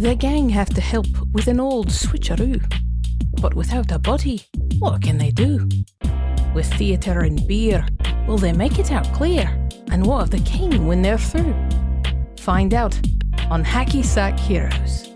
The gang have to help with an old switcheroo. But without a body, what can they do? With theatre and beer, will they make it out clear? And what of the king when they're through? Find out on Hacky Sack Heroes.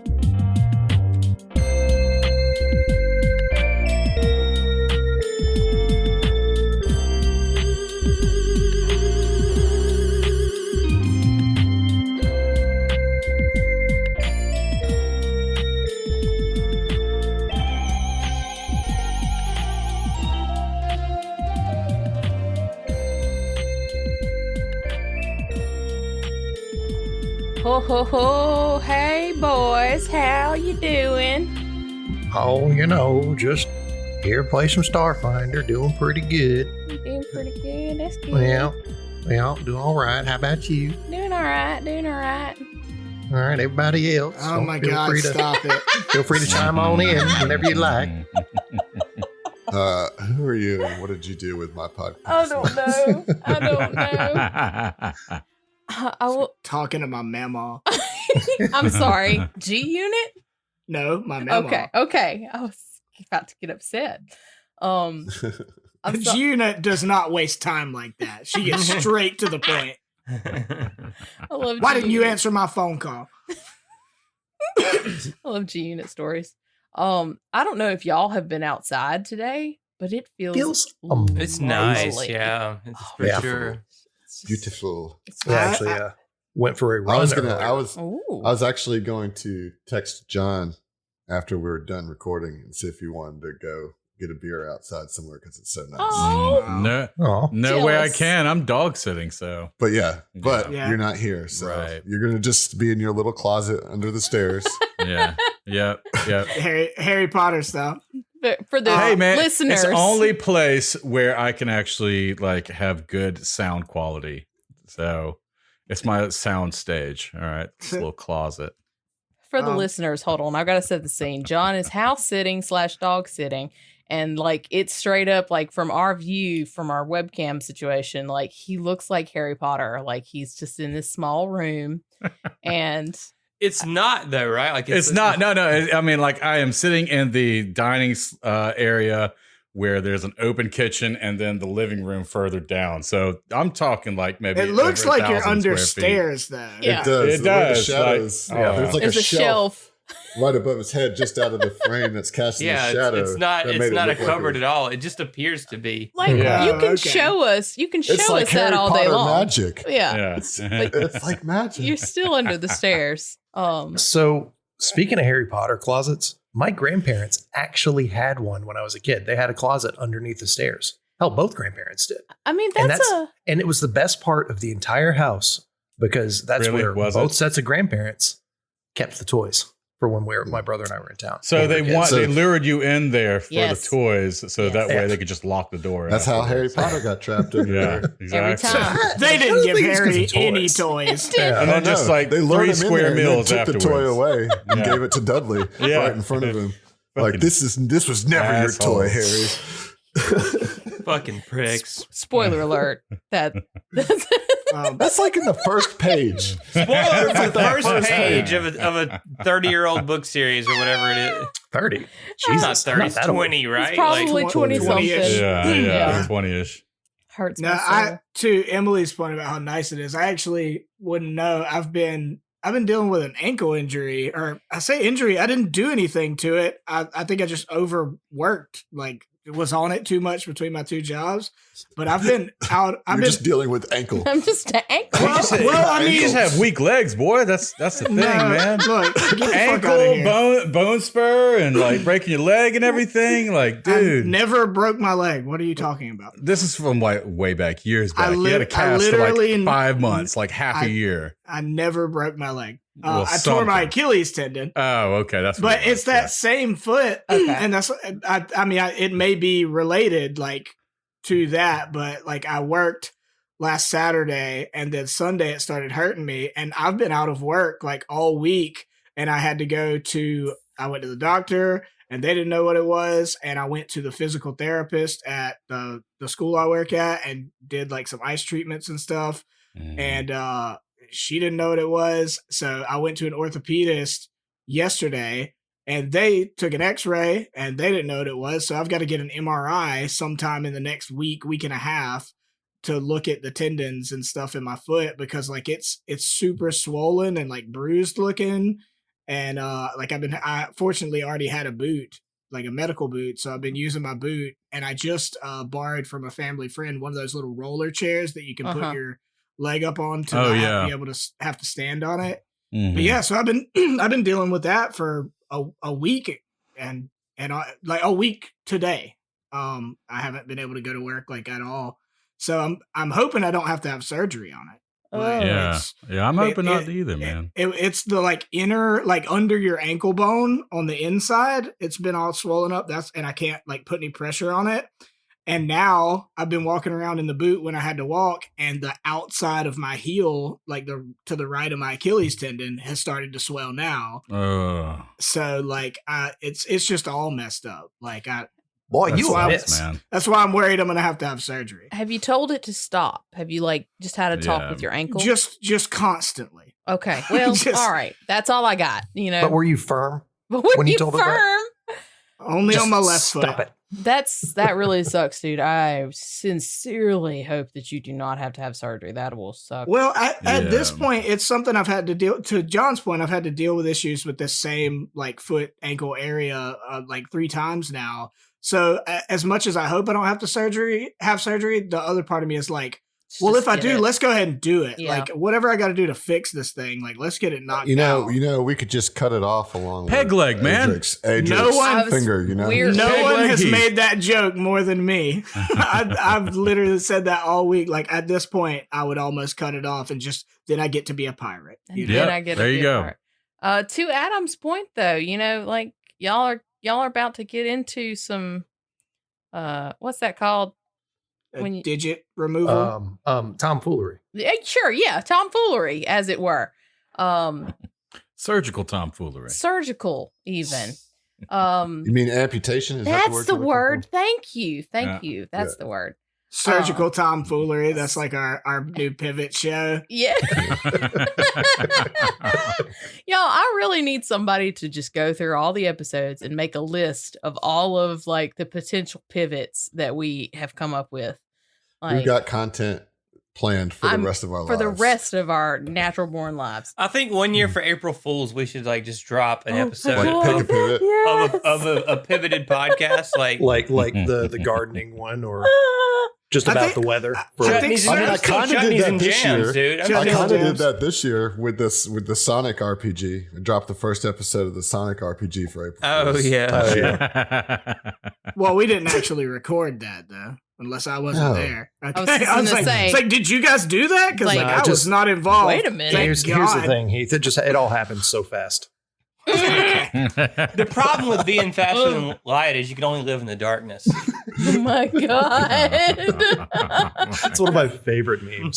Ho ho ho, hey boys, how you doing? Oh, just here play some Starfinder, doing pretty good. You doing pretty good, that's good. Well, doing all right. How about you? Doing alright. All right, everybody else. Oh my God, stop it. Feel free to chime on in whenever you like. Who are you and what did you do with my podcast? I don't know. I will. Talking to my mama. I'm sorry. G Unit? No, my mama. Okay. I was about to get upset. G Unit does not waste time like that. She gets straight to the point. I love Why didn't you answer my phone call? I love G Unit stories. I don't know if y'all have been outside today, but it feels it's nice. Yeah, it's for sure. Beautiful. I actually went for a run. I was actually going to text John after we were done recording and see if he wanted to go get a beer outside somewhere because it's so nice. Oh, no way I can. I'm dog sitting, so. But you're not here, so you're gonna just be in your little closet under the stairs. Yeah. Harry Potter style. For the listeners, it's the only place where I can actually have good sound quality. So it's my sound stage. All right, this little closet. For the listeners, hold on, I've got to set the scene. John is house sitting / dog sitting, and it's straight up from our view, from our webcam situation. He looks like Harry Potter. He's just in this small room, and. It's not though, right? It's not. No. I mean, I am sitting in the dining area where there's an open kitchen and then the living room further down. So I'm talking maybe. It looks like you're under stairs, though. Yeah. It does. It does. The shadows. There's a shelf right above his head, just out of the frame that's casting a shadow. It's not a cupboard at all. It just appears to be. You can show us. You can show us that Harry all Potter day long. Magic. Yeah. It's like magic. You're still under the stairs. So speaking of Harry Potter closets, my grandparents actually had one when I was a kid. They had a closet underneath the stairs. Hell, both grandparents did. I mean, and it was the best part of the entire house because that's where both sets of grandparents kept the toys for when my brother and I were in town. So they lured you in there for the toys, so that way they could just lock the door. That's how Harry Potter got trapped in there. Exactly. Every time. They didn't give Harry any toys. And then just they lured 3 him square in there meals and then took afterwards. the toy away and gave it to Dudley right in front of him. This was never your toy, Harry. Fucking pricks. Spoiler alert. That's in the first page. Spoiler for the first page of a 30-year-old book series or whatever it is. 30. She's not 30, it's 20, right? It's probably 20-something. Yeah, 20-ish. Hurts now, my soul. to Emily's point about how nice it is, I actually wouldn't know. I've been dealing with an ankle injury, or I say injury. I didn't do anything to it. I think I just overworked. It was on it too much between my 2 jobs, but I've been out. I've been just dealing with ankle. I'm just an ankle. You just have weak legs, boy. That's the thing, man. Look, get the ankle, fuck out of here. bone spur, and breaking your leg and everything. Dude, I never broke my leg. What are you talking about? This is from way back, years back. You had a cast for 5 months, half a year. I never broke my leg. I tore my Achilles tendon. Oh, okay. But it's that same foot. Okay. And that's, it may be related to that, but I worked last Saturday and then Sunday it started hurting me. And I've been out of work all week and I went to the doctor and they didn't know what it was. And I went to the physical therapist at the school I work at and did some ice treatments and stuff. And, she didn't know what it was. So I went to an orthopedist yesterday, and they took an x-ray and they didn't know what it was. So I've got to get an MRI sometime in the next week and a half to look at the tendons and stuff in my foot, because like it's super swollen and like bruised looking. And like I fortunately already had a boot, like a medical boot. So I've been using my boot, and I just borrowed from a family friend one of those little roller chairs that you can put your leg up on to not be able to have to stand on it. But yeah, so I've been dealing with that for a week, and like a week today. I haven't been able to go to work like at all. So I'm hoping I don't have to have surgery on it. Like, I'm hoping not either, man. It's the like inner, like under your ankle bone on the inside. It's been all swollen up. And I can't like put any pressure on it. And now I've been walking around in the boot when I had to walk, and the outside of my heel, like to the right of my Achilles tendon, has started to swell now. So like, it's just all messed up. Like man. That's why I'm worried I'm gonna have to have surgery. Have you told it to stop? Have you like just had a talk with your ankle? Just constantly. Okay. Well, all right. That's all I got. You know. But were you firm when you told it that? Only Just on my left stop foot. it. That really sucks, dude. I sincerely hope that you do not have to have surgery. That will suck. Well, at this point, it's something I've had to deal. To John's point, I've had to deal with issues with this same like foot ankle area like 3 times now. So as much as I hope I don't have surgery, the other part of me is like, well, if I do, let's go ahead and do it. Yeah. Like whatever I got to do to fix this thing, like let's get it knocked out. We could just cut it off along peg leg, man. Adric's no one finger, no one has made that joke more than me. I've literally said that all week. Like at this point, I would almost cut it off and just then I get to be a pirate. Then I get to be a pirate. To Adam's point, though, like y'all are about to get into some what's that called? Digit removal, tomfoolery. Sure, yeah, tomfoolery, as it were. Surgical tomfoolery. Surgical, even. You mean amputation? That's the word. Thank you. That's the word. Surgical tomfoolery. That's like our new pivot show. Yeah. Y'all, I really need somebody to just go through all the episodes and make a list of all of like the potential pivots that we have come up with. Like, we've got content planned for the rest of our lives. For the rest of our natural born lives. I think one year for April Fools, we should like just drop an episode pick a pivot. of a pivoted podcast, like the gardening one, or just about the weather. I kind of did that this year, dude. I kind of did that this year with the Sonic RPG. I dropped the first episode of the Sonic RPG for April. Oh yeah. Well, we didn't actually record that though. Unless I wasn't there. Okay. I was like, it's like, did you guys do that? Because like, I was not involved. Wait a minute. Here's the thing, Heath. It all happened so fast. The problem with being faster than light is you can only live in the darkness. Oh my god. It's one of my favorite memes.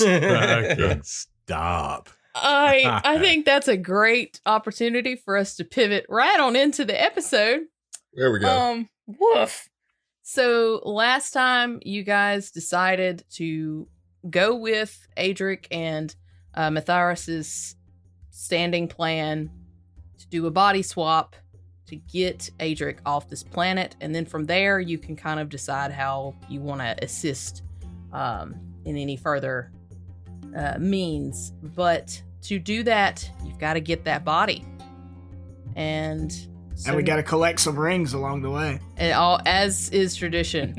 Stop. I think that's a great opportunity for us to pivot right on into the episode. There we go. Woof. So last time you guys decided to go with Adric and Matthias's standing plan to do a body swap to get Adric off this planet. And then from there, you can kind of decide how you want to assist in any further means. But to do that, you've got to get that body. And we got to collect some rings along the way. And all as is tradition.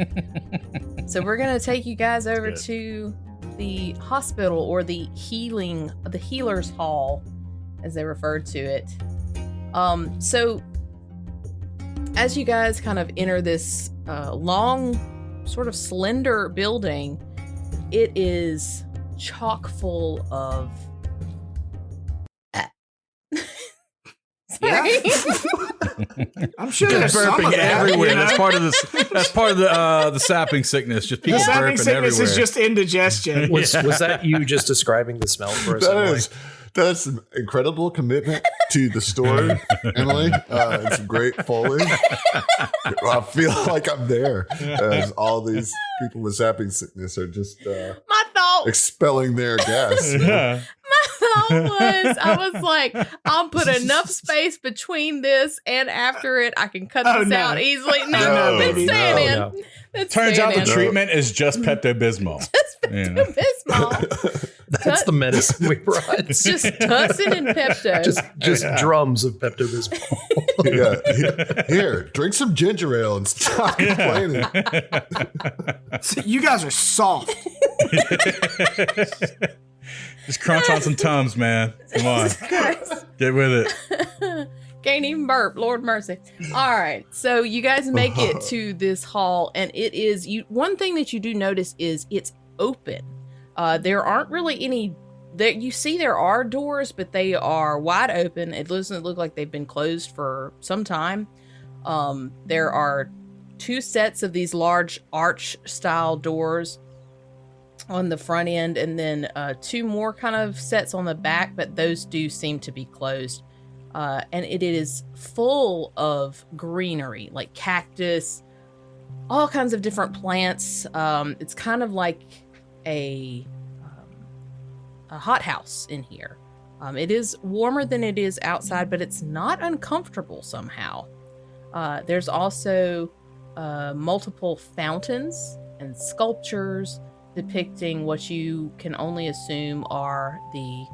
So we're going to take you guys over to the hospital, or the healer's hall, as they referred to it. So as you guys kind of enter this long, sort of slender building, it is chock full of Yeah. I'm sure there's burping everywhere. You know? That's part of the sapping sickness. Just people sapping burping sickness everywhere. is just indigestion. Was that you just describing the smell for us? That's an incredible commitment to the story, Emily. It's great foley. I feel like I'm there as all these people with zapping sickness are just my thought expelling their gas. Yeah. My I was like, I'll put enough space between this and after it. I can cut this out easily. No, it's staying in. no. It's Turns staying out the in. treatment is just Pepto-Bismol. Just Pepto-Bismol. That's the medicine we brought. It's just Tussin and Pepto. Just drums of Pepto-Bismol. Yeah. Here, drink some ginger ale and stop complaining. So you guys are soft. Just crunch on some Tums, man. Come on. Christ. Get with it. Can't even burp. Lord mercy. All right. So you guys make it to this hall, and it is one thing that you do notice is it's open. There aren't really any that you see. There are doors, but they are wide open. It doesn't look like they've been closed for some time. There are 2 sets of these large arch style doors on the front end, and then 2 more kind of sets on the back, but those do seem to be closed. And it is full of greenery, like cactus, all kinds of different plants. It's kind of like a hothouse in here. It is warmer than it is outside, but it's not uncomfortable somehow. There's also multiple fountains and sculptures depicting what you can only assume are the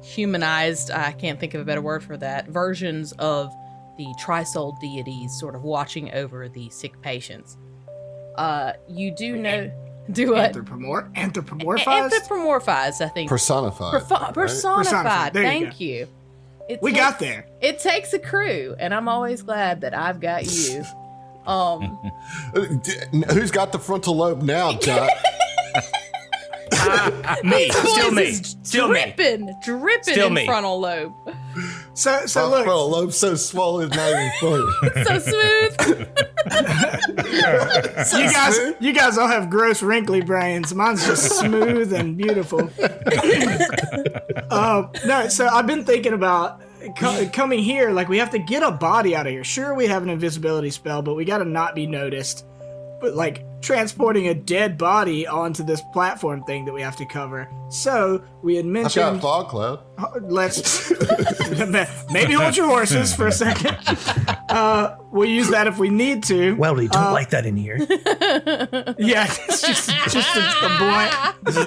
humanized, I can't think of a better word for that, versions of the tri-soul deities sort of watching over the sick patients. You do know... Do what? Anthropomorphized? Anthropomorphized, I think. Personified. Personified. There you Thank go. you. We got there. It takes a crew, and I'm always glad that I've got you. Who's got the frontal lobe now, John? Me. Still Voice me. is Still me. dripping Still in me. frontal lobe. So My look, frontal lobe's so swollen, it's not even funny. So smooth. you guys all have gross wrinkly brains. Mine's just smooth and beautiful. No, so I've been thinking about coming here. Like, we have to get a body out of here. Sure, we have an invisibility spell, but we got to not be noticed. But like transporting a dead body onto this platform thing that we have to cover. So we had I've mentioned. got fog cloud. Let's maybe hold your horses for a second. We'll use that if we need to. Weldy, don't like that in here. Yeah, it's just a blunt.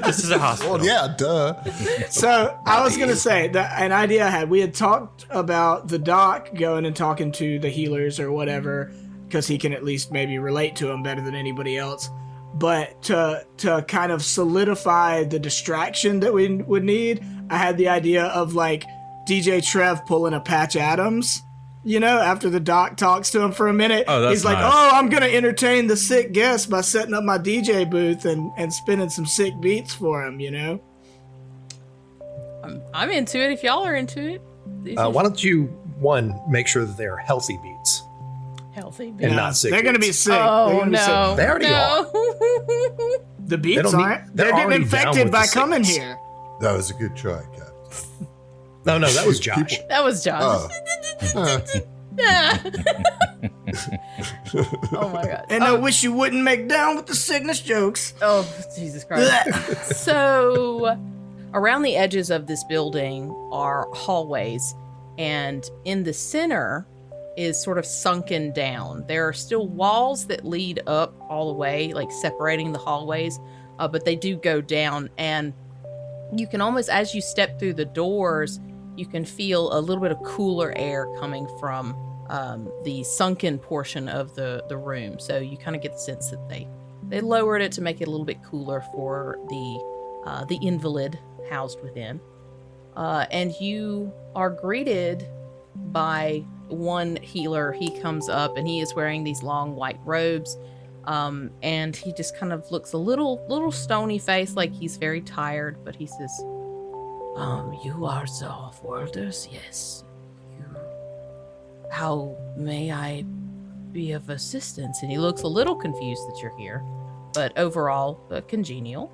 This is a hospital. Well, yeah, duh. So I was gonna say that an idea I had. We had talked about the doc going and talking to the healers or whatever, because he can at least maybe relate to them better than anybody else. But to kind of solidify the distraction that we would need, I had the idea of like DJ Trev pulling a Patch Adams. You know, after the doc talks to him for a minute, Oh, that's he's like, nice. "Oh, I'm gonna entertain the sick guest by setting up my DJ booth and spinning some sick beats for him." You know. I'm into it if y'all are into it. Why don't you, make sure that they are healthy beats Healthy and beats. not sick They're gonna be beats. sick. They're Oh gonna be sick. no! They already no. The They beats don't need- aren't. they're They're getting already down infected with by the coming sickness. here. That was a good try, Cap. No, that was Josh. That was Josh. Oh. Oh my god. And I wish you wouldn't make down with the sickness jokes. Oh, Jesus Christ. So, around the edges of this building are hallways, and in the center is sort of sunken down. There are still walls that lead up all the way, like separating the hallways, but they do go down, and you can almost, as you step through the doors, you can feel a little bit of cooler air coming from the sunken portion of the room. So you kind of get the sense that they lowered it to make it a little bit cooler for the invalid housed within. And you are greeted by one healer. He comes up and he is wearing these long white robes. And he just kind of looks a little stony faced, like he's very tired, but he says, you are the off-worlders, yes. How may I be of assistance? And he looks a little confused that you're here, but overall, congenial.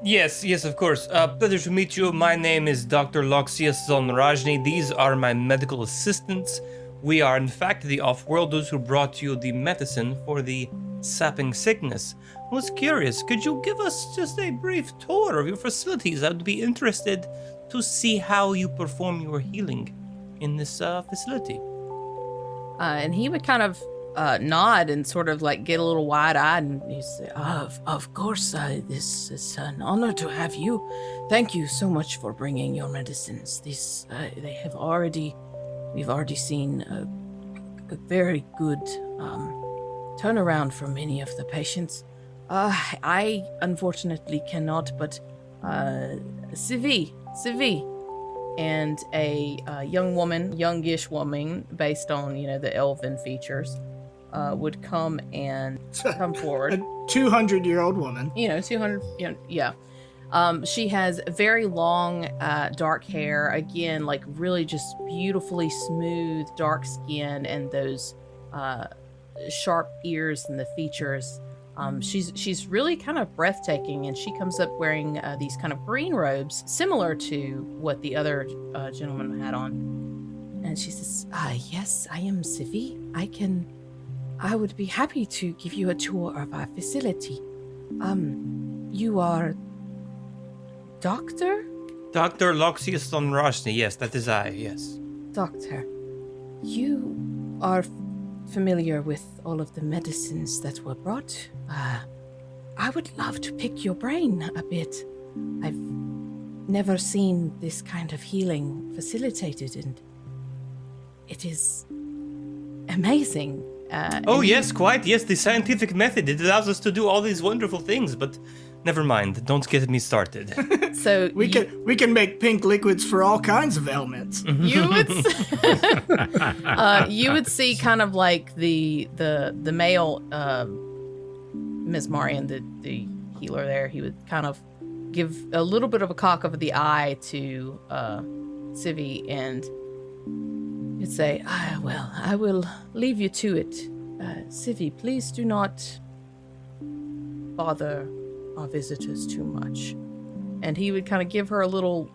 Yes, of course. Pleasure to meet you. My name is Dr. Loxias Zonrajni. These are my medical assistants. We are, in fact, the off-worlders who brought you the medicine for the sapping sickness. I was curious, could you give us just a brief tour of your facilities? I would be interested to see how you perform your healing in this facility. And he would kind of nod and sort of like get a little wide-eyed, and he'd say, of course, this is an honor to have you. Thank you so much for bringing your medicines. We've already seen a very good turnaround for many of the patients. I unfortunately cannot, but Sivi, and a youngish woman, based on the elven features, would come forward. A 200-year-old woman. 200. Yeah. She has very long, dark hair. Again, like really just beautifully smooth, dark skin, and those sharp ears and the features. She's really kind of breathtaking, and she comes up wearing these kind of green robes, similar to what the other gentleman had on. And she says, "Yes, I am Sivi. I would be happy to give you a tour of our facility. You are Doctor? Dr. Loxias Rajni, yes, that is I, yes. Doctor, you are familiar with all of the medicines that were brought. I would love to pick your brain a bit. I've never seen this kind of healing facilitated, and it is amazing. Yes, quite. Yes, the scientific method. It allows us to do all these wonderful things, but never mind. Don't get me started. So we can make pink liquids for all kinds of ailments. You would see kind of like the male Ms. Marian, the healer there. He would kind of give a little bit of a cock of the eye to Sivi, and he'd say, well, I will leave you to it. Sivi, please do not bother our visitors too much. And he would kind of give her a little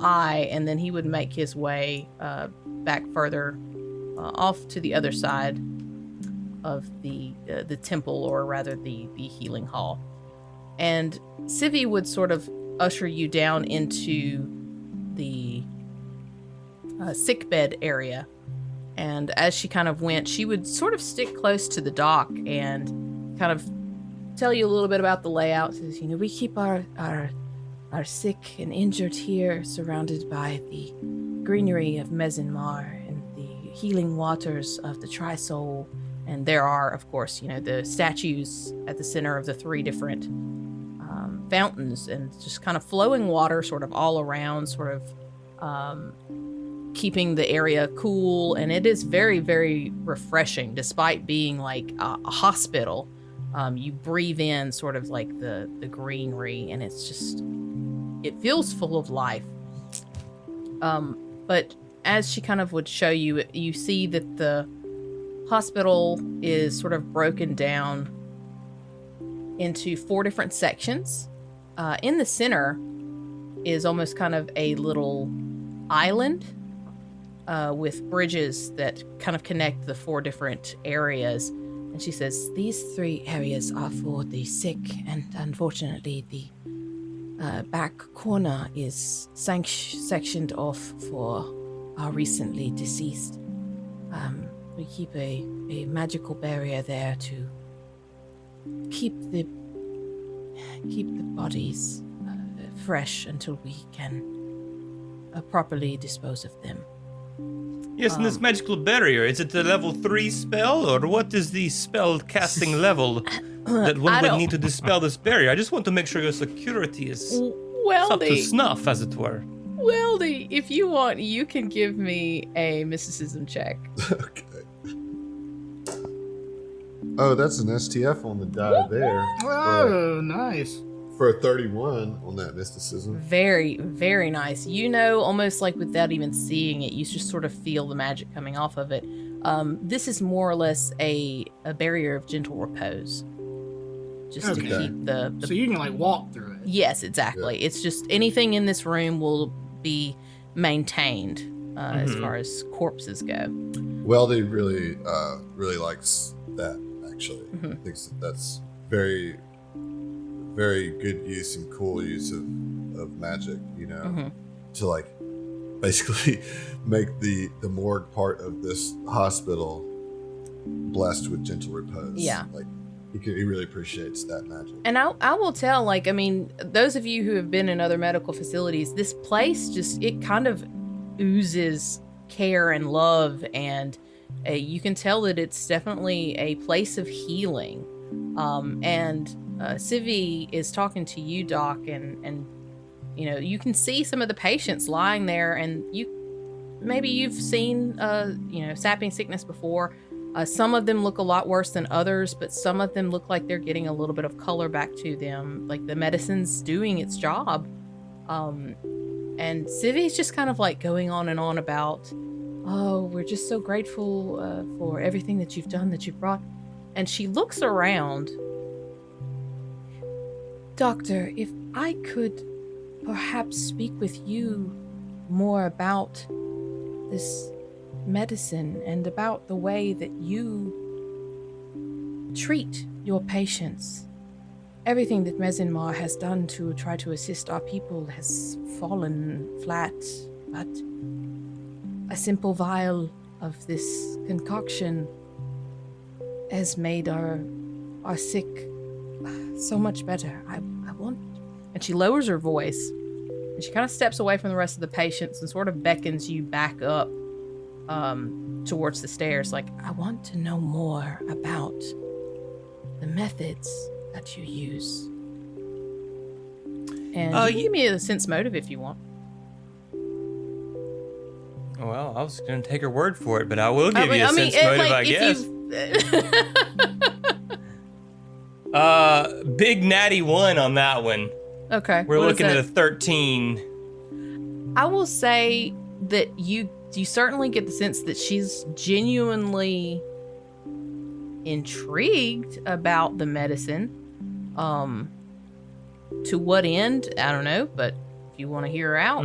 eye, and then he would make his way back further off to the other side of the temple, or rather the healing hall. And Sivi would sort of usher you down into the sickbed area. And as she kind of went, she would sort of stick close to the dock and kind of tell you a little bit about the layout. Says, we keep our sick and injured here, surrounded by the greenery of Mezinmar and the healing waters of the Tri-Soul. And there are, of course, the statues at the center of the three different fountains, and just kind of flowing water sort of all around, sort of keeping the area cool. And it is very, very refreshing, despite being like a hospital. You breathe in sort of like the greenery, and it feels full of life. But as she kind of would show you, you see that the hospital is sort of broken down into 4 different sections. In the center is almost kind of a little island with bridges that kind of connect the 4 different areas. And she says, these 3 areas are for the sick, and unfortunately the back corner is sectioned off for our recently deceased. We keep a magical barrier there to keep the bodies fresh until we can properly dispose of them. Yes, and this magical barrier, is it a level 3 spell, or what is the spell casting level that one would need to dispel this barrier? I just want to make sure your security is up to snuff, as it were. Weldy, if you want, you can give me a mysticism check. Okay. Oh, that's an STF on the die there. Oh, nice. For a 31 on that mysticism. Very, very nice. Almost like without even seeing it, you just sort of feel the magic coming off of it. This is more or less a barrier of gentle repose. Just to keep the... So you can like walk through it. Yes, exactly. Yeah. It's just anything in this room will be maintained as far as corpses go. Weldy really likes that, actually. actually. Mhm. I think that's very, very good use and cool use of magic, to like basically make the morgue part of this hospital blessed with gentle repose. Yeah. Like he really appreciates that magic. And I will tell, like, I mean, those of you who have been in other medical facilities, this place it kind of oozes care and love, and you can tell that it's definitely a place of healing. And Civi is talking to you, Doc, and you can see some of the patients lying there, and maybe you've seen sapping sickness before. Some of them look a lot worse than others, but some of them look like they're getting a little bit of color back to them, like the medicine's doing its job. And Civi's just kind of like going on and on about, oh, we're just so grateful for everything that you've done, that you've brought. And she looks around. Doctor, if I could perhaps speak with you more about this medicine and about the way that you treat your patients. Everything that Mezinmar has done to try to assist our people has fallen flat, but a simple vial of this concoction has made our sick so much better. I want... And she lowers her voice, and she kind of steps away from the rest of the patients and sort of beckons you back up towards the stairs. Like, I want to know more about the methods that you use. And you can give me a sense motive if you want. Well, I was going to take her word for it, but I will give you a sense motive, I guess. Big natty 1 on that one. Okay. We're looking at a 13. I will say that you certainly get the sense that she's genuinely intrigued about the medicine. To what end? I don't know, but if you want to hear her out,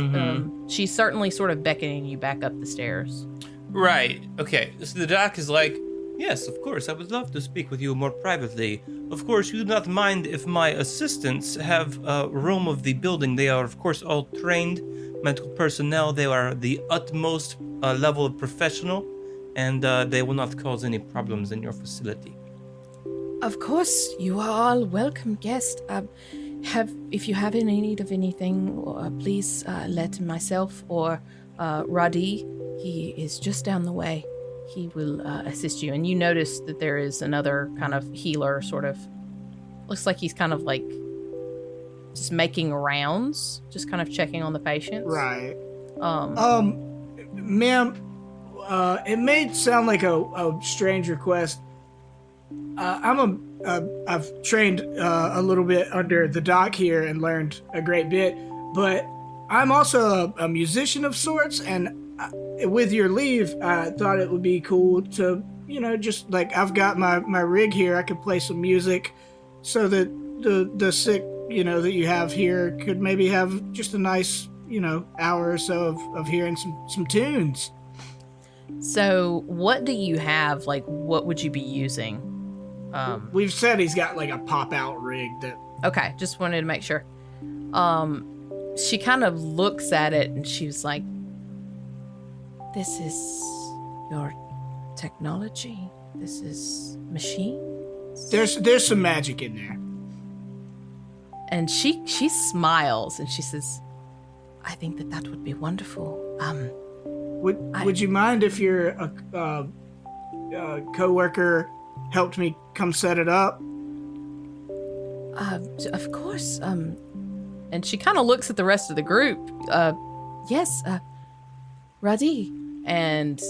she's certainly sort of beckoning you back up the stairs. Right. Okay. So the doc is like, yes, of course, I would love to speak with you more privately. Of course, you do not mind if my assistants have room of the building. They are, of course, all trained medical personnel. They are the utmost level of professional, and they will not cause any problems in your facility. Of course, you are all welcome guests. If you have any need of anything, please let myself or Radi, he is just down the way. He will assist you. And you notice that there is another kind of healer, sort of, looks like he's kind of like just making rounds, just kind of checking on the patients. Right. Ma'am, it may sound like a strange request. I've trained a little bit under the doc here and learned a great bit, but I'm also a musician of sorts, and with your leave, I thought it would be cool to, just like, I've got my rig here. I could play some music so that the sick, that you have here could maybe have just a nice, hour or so of hearing some tunes. So what do you have? Like, what would you be using? We've said he's got like a pop-out rig that... Okay, just wanted to make sure. She kind of looks at it and she's like, this is your technology. This is machines. There's some magic in there. And she smiles and she says, I think that would be wonderful. Would you mind if your coworker helped me come set it up? Of course. And she kind of looks at the rest of the group. Yes, Radi. And,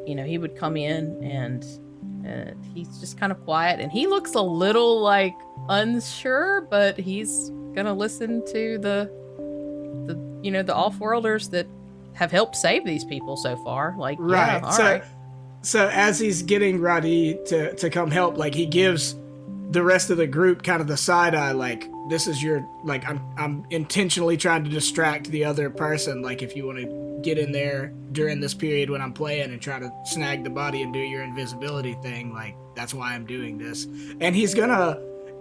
he would come in and he's just kind of quiet. And he looks a little like unsure, but he's going to listen to the off-worlders that have helped save these people so far. Like, right. Yeah, all right. So as he's getting Radi to come help, like, he gives the rest of the group kind of the side eye, like, this is your, like, I'm intentionally trying to distract the other person. Like, if you want to get in there during this period when I'm playing and try to snag the body and do your invisibility thing. Like, that's why I'm doing this. And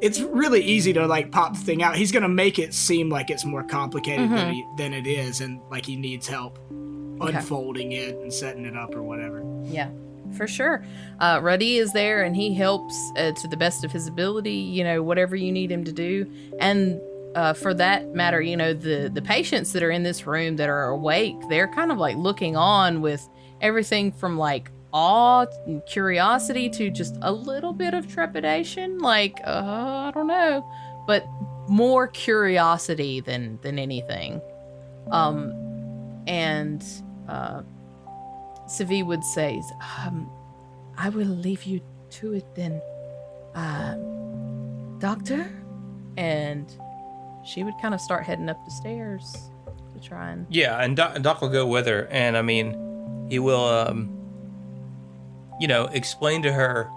it's really easy to like pop the thing out. He's gonna make it seem like it's more complicated than it is, and like he needs help unfolding it and setting it up or whatever. Yeah, for sure. Ruddy is there and he helps to the best of his ability, whatever you need him to do. And for that matter, the patients that are in this room that are awake, they're kind of like looking on with everything from like awe and curiosity to just a little bit of trepidation. Like, I don't know, but more curiosity than anything. And Savi would say, I will leave you to it then, Doctor? And she would kind of start heading up the stairs to try and... Yeah, and Doc will go with her, and I mean, he will, explain to her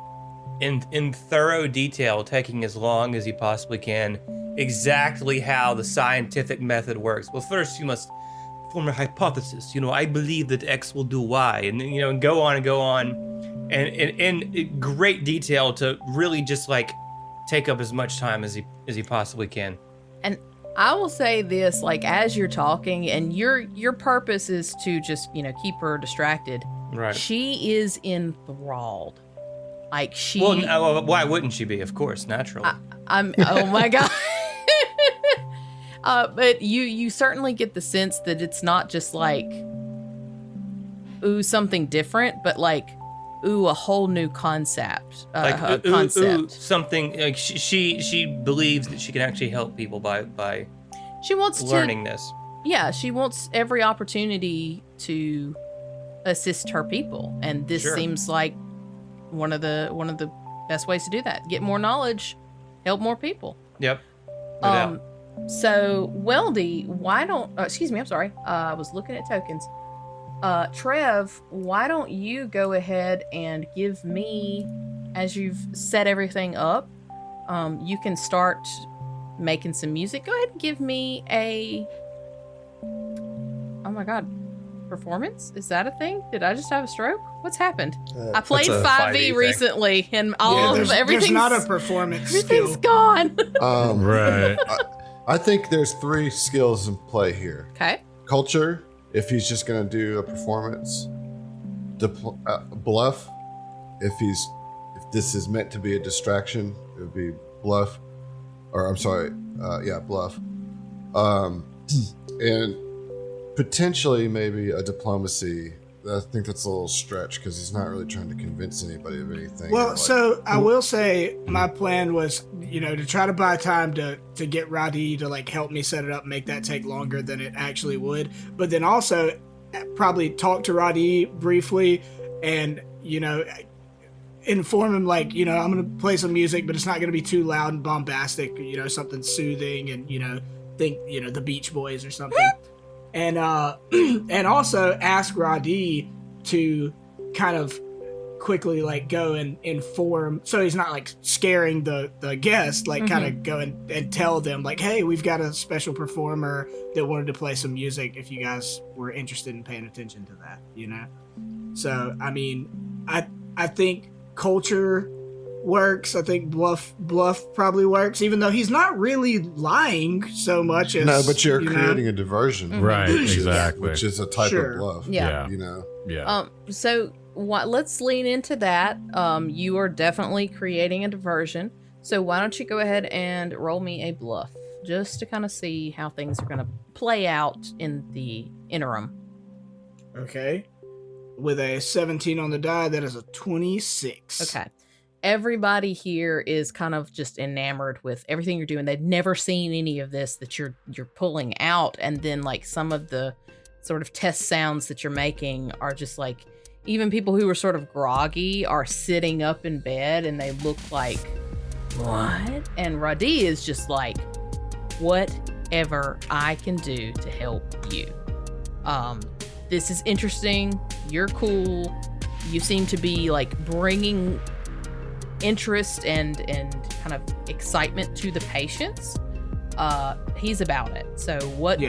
in thorough detail, taking as long as he possibly can, exactly how the scientific method works. Well, first you must form a hypothesis. I believe that X will do Y, and go on, and in great detail to really just like take up as much time as he possibly can. And I will say this, like, as you're talking, and your purpose is to just keep her distracted. Right. She is enthralled. Like she. Well, why wouldn't she be? Of course, naturally. Oh my god. But you certainly get the sense that it's not just like, ooh, something different, but like, ooh, a whole new concept. Ooh, something like she believes that she can actually help people by she wants learning this. Yeah, she wants every opportunity to assist her people, and this seems like one of the best ways to do that. Get more knowledge, help more people. Yep. No doubt. So, Weldy, why don't... excuse me, I'm sorry. I was looking at tokens. Trev, why don't you go ahead and give me, as you've set everything up, you can start making some music. Go ahead and give me a... Oh my god. Performance? Is that a thing? Did I just have a stroke? What's happened? I played 5e recently, and everything's... There's not a performance everything's skill. gone. Right. I think there's 3 skills in play here. Okay. Culture, if he's just going to do a performance. Bluff, if this is meant to be a distraction, it would be bluff. Or I'm sorry, bluff. And potentially maybe a diplomacy. I think that's a little stretch because he's not really trying to convince anybody of anything. Well, so I will say my plan was, to try to buy time to get Radi to like help me set it up, make that take longer than it actually would. But then also probably talk to Radi briefly and, inform him like, I'm going to play some music, but it's not going to be too loud and bombastic, something soothing and, think, the Beach Boys or something. And and also ask Radi to kind of quickly like go and inform, so he's not like scaring the guest, like kind of go and tell them like, hey, we've got a special performer that wanted to play some music if you guys were interested in paying attention to that, So I mean, I think culture works. I think bluff probably works, even though he's not really lying so much as... No, but you're creating a diversion. Right, exactly. Which is a type of bluff. Yeah. Yeah. So let's lean into that. You are definitely creating a diversion. So why don't you go ahead and roll me a bluff, just to kind of see how things are going to play out in the interim. Okay. With a 17 on the die, that is a 26. Okay. Everybody here is kind of just enamored with everything you're doing. They've never seen any of this that you're pulling out. And then like some of the sort of test sounds that you're making are just like, even people who are sort of groggy are sitting up in bed and they look like, what? And Radi is just like, whatever I can do to help you. This is interesting. You're cool. You seem to be like bringing interest and kind of excitement to the patients. He's about it. So what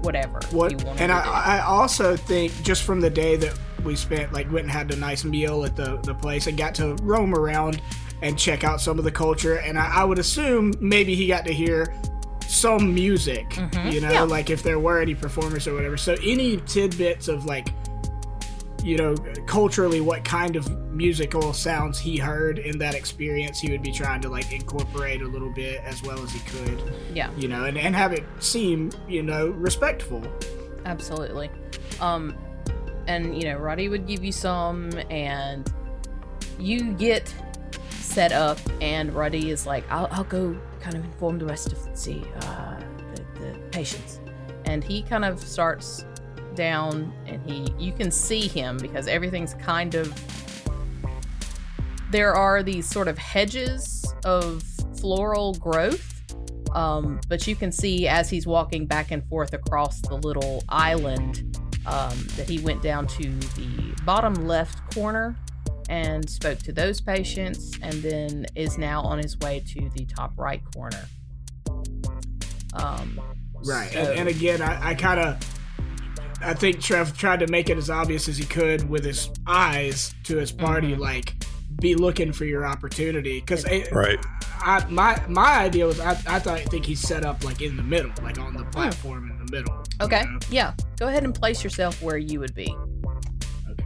whatever you want to and do. I also think just from the day that we spent, like, went and had a nice meal at the place and got to roam around and check out some of the culture, and I would assume maybe he got to hear some music, you know, like if there were any performers or whatever. So any tidbits of, like, you know, culturally what kind of musical sounds he heard in that experience, he would be trying to, like, incorporate a little bit as well as he could. Yeah. You know, and have it seem, you know, respectful. Absolutely. And, you know, Roddy would give you some, and you get set up, and Roddy is like, I'll go kind of inform the rest of the patients. And he kind of starts down, and you can see him because everything's kind of, there are these sort of hedges of floral growth, but you can see as he's walking back and forth across the little island that he went down to the bottom left corner and spoke to those patients, and then is now on his way to the top right corner. Right. So, and again, I think Trev tried to make it as obvious as he could with his eyes to his party, like, be looking for your opportunity. Because my idea was, I think he's set up, like, in the middle, like on the platform in the middle. Okay. You know? Yeah. Go ahead and place yourself where you would be. Okay.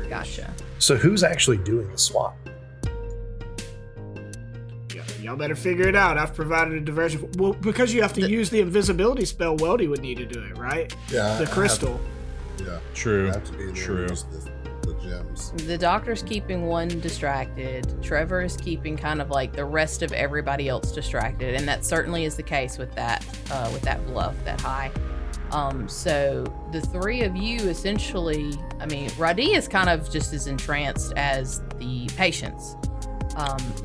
Gotcha. So who's actually doing the swap? Y'all better figure it out. I've provided a diversion. Well, because you have to use the invisibility spell, Weldy would need to do it, right? Yeah. The crystal. True. I have to be there to use the gems. The doctor's keeping one distracted. Trevor is keeping kind of like the rest of everybody else distracted, and that certainly is the case with that bluff, that high. So the three of you essentially, I mean, Roddy is kind of just as entranced as the patients.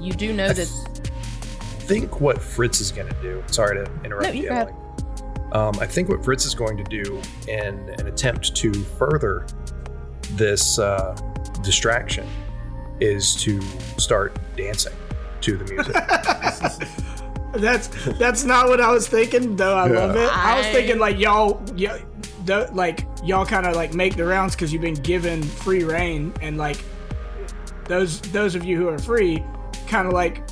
You do know that. I think what Fritz is going to do. Sorry to interrupt you. I think what Fritz is going to do in an attempt to further this distraction is to start dancing to the music. That's not what I was thinking, though. I love it. I was thinking like y'all kind of like make the rounds because you've been given free reign, and like those of you who are free, kind of like,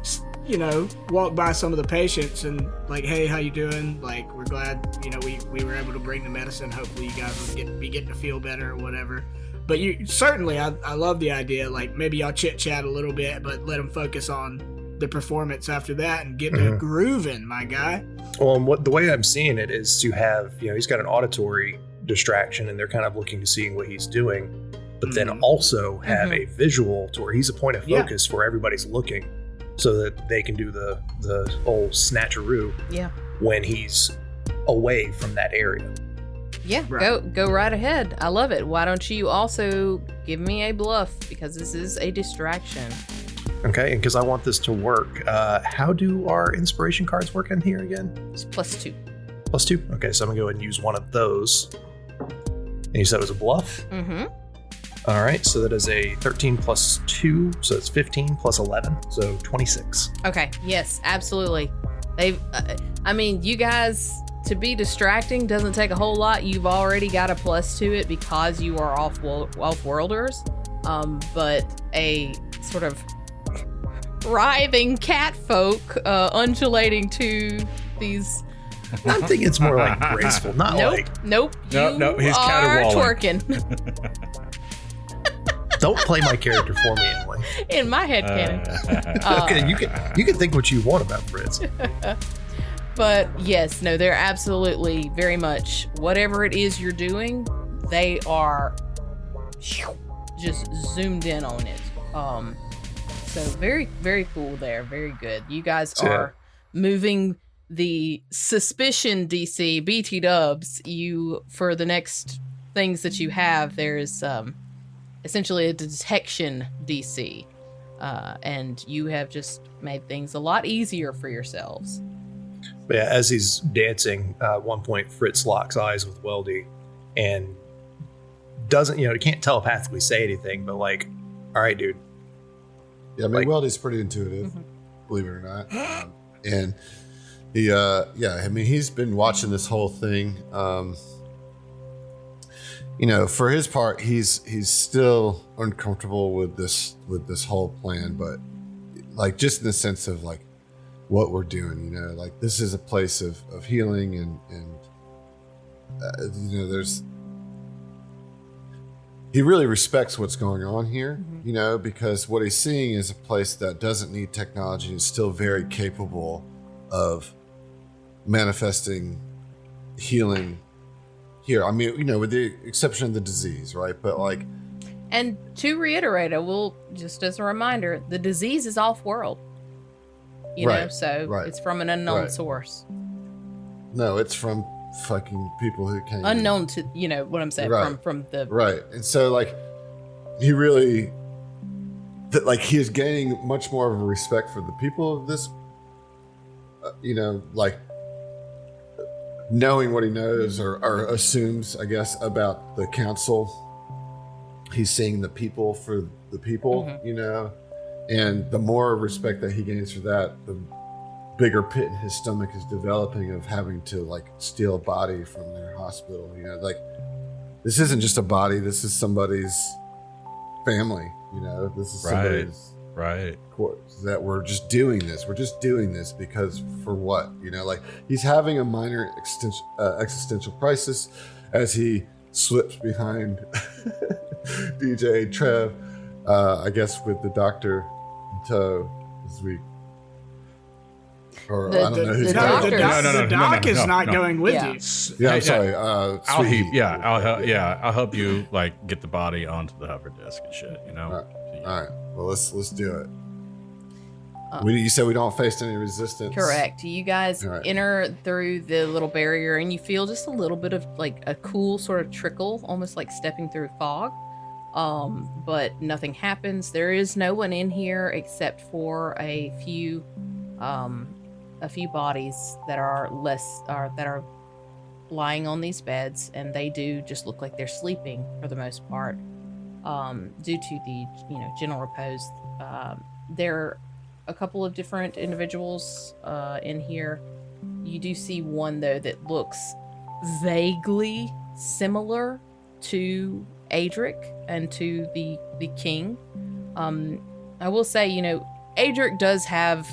you know, walk by some of the patients and like, hey, how you doing? Like, we're glad, you know, we were able to bring the medicine. Hopefully you guys will be getting to feel better or whatever. But you certainly, I love the idea. Like, maybe y'all chit chat a little bit, but let them focus on the performance after that and get to grooving, my guy. Well, and the way I'm seeing it is to have, you know, he's got an auditory distraction and they're kind of looking to see what he's doing, but then also have a visual to where he's a point of focus where everybody's looking, so that they can do the old snatcheroo when he's away from that area. Yeah, go right ahead. I love it. Why don't you also give me a bluff, because this is a distraction. Okay, and because I want this to work, how do our inspiration cards work in here again? It's +2. +2? Okay, so I'm going to go ahead and use one of those. And you said it was a bluff? Mm-hmm. All right, so that is a 13 plus 2, so it's 15 plus 11, so 26. Okay, yes, absolutely. I mean, you guys, to be distracting doesn't take a whole lot. You've already got a plus to it because you are off-worlders. But a sort of writhing cat folk undulating to these... I'm thinking it's more like graceful, not Nope, he's caterwauling. Twerking. Don't play my character for me, Emily. In my head canon. Okay, you can think what you want about Fritz. But yes, no, they're absolutely very much whatever it is you're doing, they are just zoomed in on it. So very, very cool there. Very good. You guys are moving the suspicion DC, BT dubs. You, for the next things that you have, there's essentially a detection DC. And you have just made things a lot easier for yourselves. But yeah, as he's dancing, at one point Fritz locks eyes with Weldy and doesn't, he can't telepathically say anything, but like, all right, dude. Yeah, I mean, Weldy's pretty intuitive, believe it or not. And he, I mean, he's been watching this whole thing. For his part, he's still uncomfortable with this whole plan, but like just in the sense of like what we're doing, like this is a place of healing and he really respects what's going on here, because what he's seeing is a place that doesn't need technology and is still very capable of manifesting healing here. I mean, with the exception of the disease, right? But like, and to reiterate, I will just as a reminder, the disease is off-world. It's from an unknown source. No, it's from fucking people who came unknown to what I'm saying, from the right. And so like he really he is gaining much more of a respect for the people of this, like knowing what he knows or assumes, I guess, about the council. He's seeing the people for the people, and the more respect that he gains for that, the bigger pit in his stomach is developing of having to like steal a body from their hospital. Like this isn't just a body, this is somebody's family, this is somebody's corpse, that we're just doing this because for what, like he's having a minor existential crisis as he slips behind DJ Trev, I guess with the doctor in tow this week. Or I don't know who's going. The doc is not going with you. Yeah, I'm sorry. I'll help you like get the body onto the hover disk and shit. All right. Well, let's do it. You said we don't face any resistance. Correct. You guys enter through the little barrier, and you feel just a little bit of like a cool sort of trickle, almost like stepping through fog. But nothing happens. There is no one in here except for a few bodies that are lying on these beds, and they do just look like they're sleeping for the most part, due to the general repose. There are a couple of different individuals in here. You do see one though that looks vaguely similar to Adric and to the king. I will say, Adric does have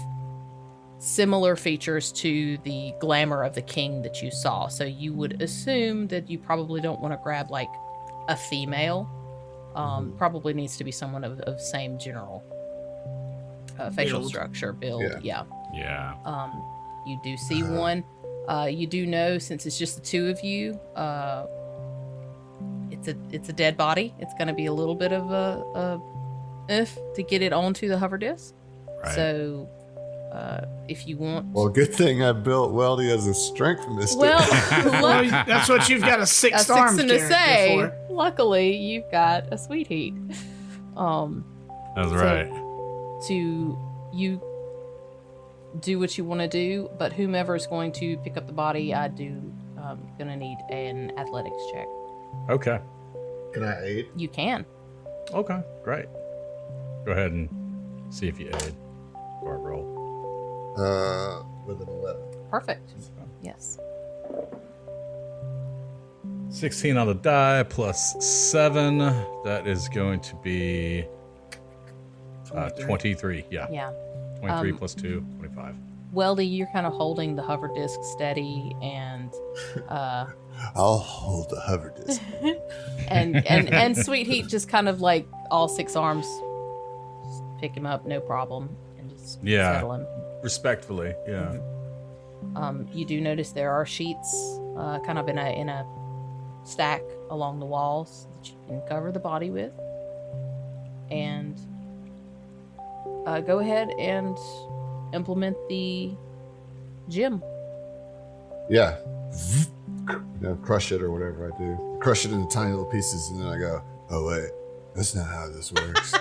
similar features to the glamour of the king that you saw, so you would assume that you probably don't want to grab like a female. Probably needs to be someone of same general facial structure, build. Yeah. You do see one. You do know, since it's just the two of you, it's a dead body. It's going to be a little bit of a to get it onto the hover disk. Right. So if you want, well, good thing I built Weldy as a strength mystic. Well, that's what you've got a sixth arm to say. For. Luckily, you've got a sweet heat. That's right. You do what you want to do, but whomever is going to pick up the body, gonna need an athletics check. Okay. Can I aid? You can. Okay, great. Go ahead and see if you aid. Or roll. With an 11. Perfect. Yes. 16 on the die plus 7. That is going to be 23. Yeah. 23 plus 2, 25. Weldy, you're kind of holding the hover disk steady, and I'll hold the hover disk. and Sweet Heat just kind of like all 6 arms, just pick him up, no problem, and just settle him. Respectfully, yeah. Mm-hmm. You do notice there are sheets, kind of in a stack along the walls that you can cover the body with, and go ahead and implement the gem. Yeah. Crush it or whatever I do. Crush it into tiny little pieces, and then I go, oh wait, that's not how this works.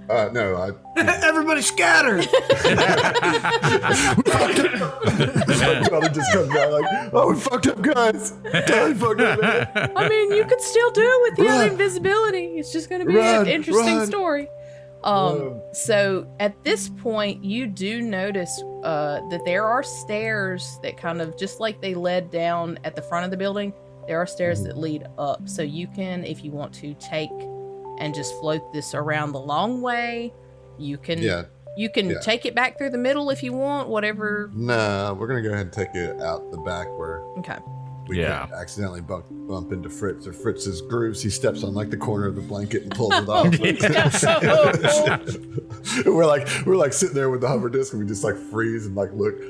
No, everybody scatter. My brother just comes out like, oh, we fucked up, guys. Totally fucked up, man. I mean, you could still do it with the other invisibility. It's just going to be an interesting story. So at this point, you do notice that there are stairs that kind of, just like they led down at the front of the building, there are stairs that lead up. So you can, if you want to take and just float this around the long way, you can take it back through the middle if you want, whatever. Nah, we're going to go ahead and take it out the back where we can accidentally bump into Fritz or Fritz's grooves. He steps on like the corner of the blanket and pulls it off. we're like sitting there with the hover disc and we just like freeze and like look.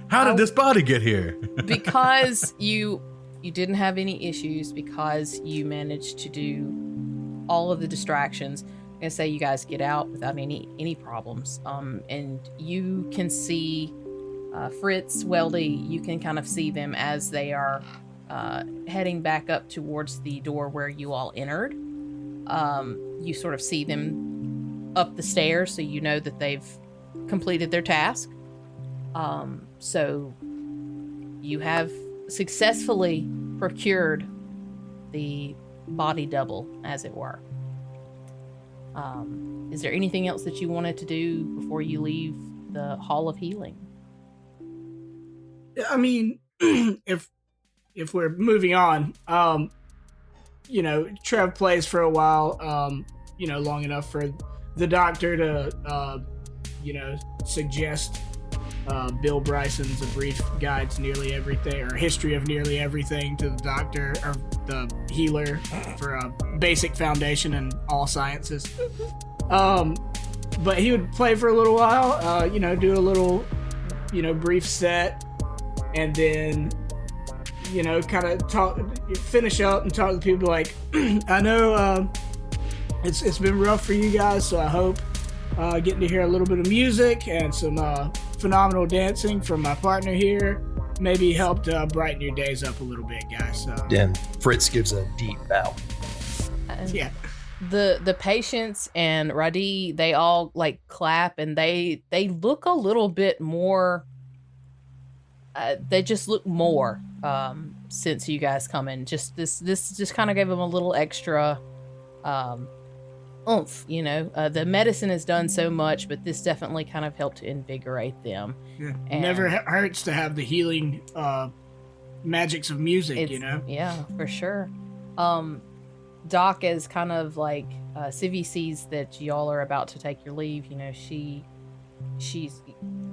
How did this body get here? Because you didn't have any issues, because you managed to do all of the distractions. I'm gonna say you guys get out without any problems. And you can see Fritz, Weldy, you can kind of see them as they are heading back up towards the door where you all entered. You sort of see them up the stairs, so you know that they've completed their task. So you have successfully procured the body double, as it were. Is there anything else that you wanted to do before you leave the Hall of Healing? I mean, if we're moving on, Trev plays for a while, long enough for the doctor to, suggest Bill Bryson's A Brief Guide to Nearly Everything, or History of Nearly Everything, to the doctor, or the healer, for a basic foundation in all sciences. But he would play for a little while, do a little, brief set, and then, kind of finish up and talk to people like, I know it's been rough for you guys, so I hope getting to hear a little bit of music and some phenomenal dancing from my partner here maybe helped brighten your days up a little bit, guys. So. And Fritz gives a deep bow. Yeah. The patients and Radi, they all like clap, and they look a little bit more. They just look more since you guys come in. Just this just kind of gave them a little extra oomph. The medicine has done so much, but this definitely kind of helped to invigorate them. Yeah. Never hurts to have the healing magics of music. Yeah, for sure. Doc is kind of like Civvy sees that y'all are about to take your leave. She's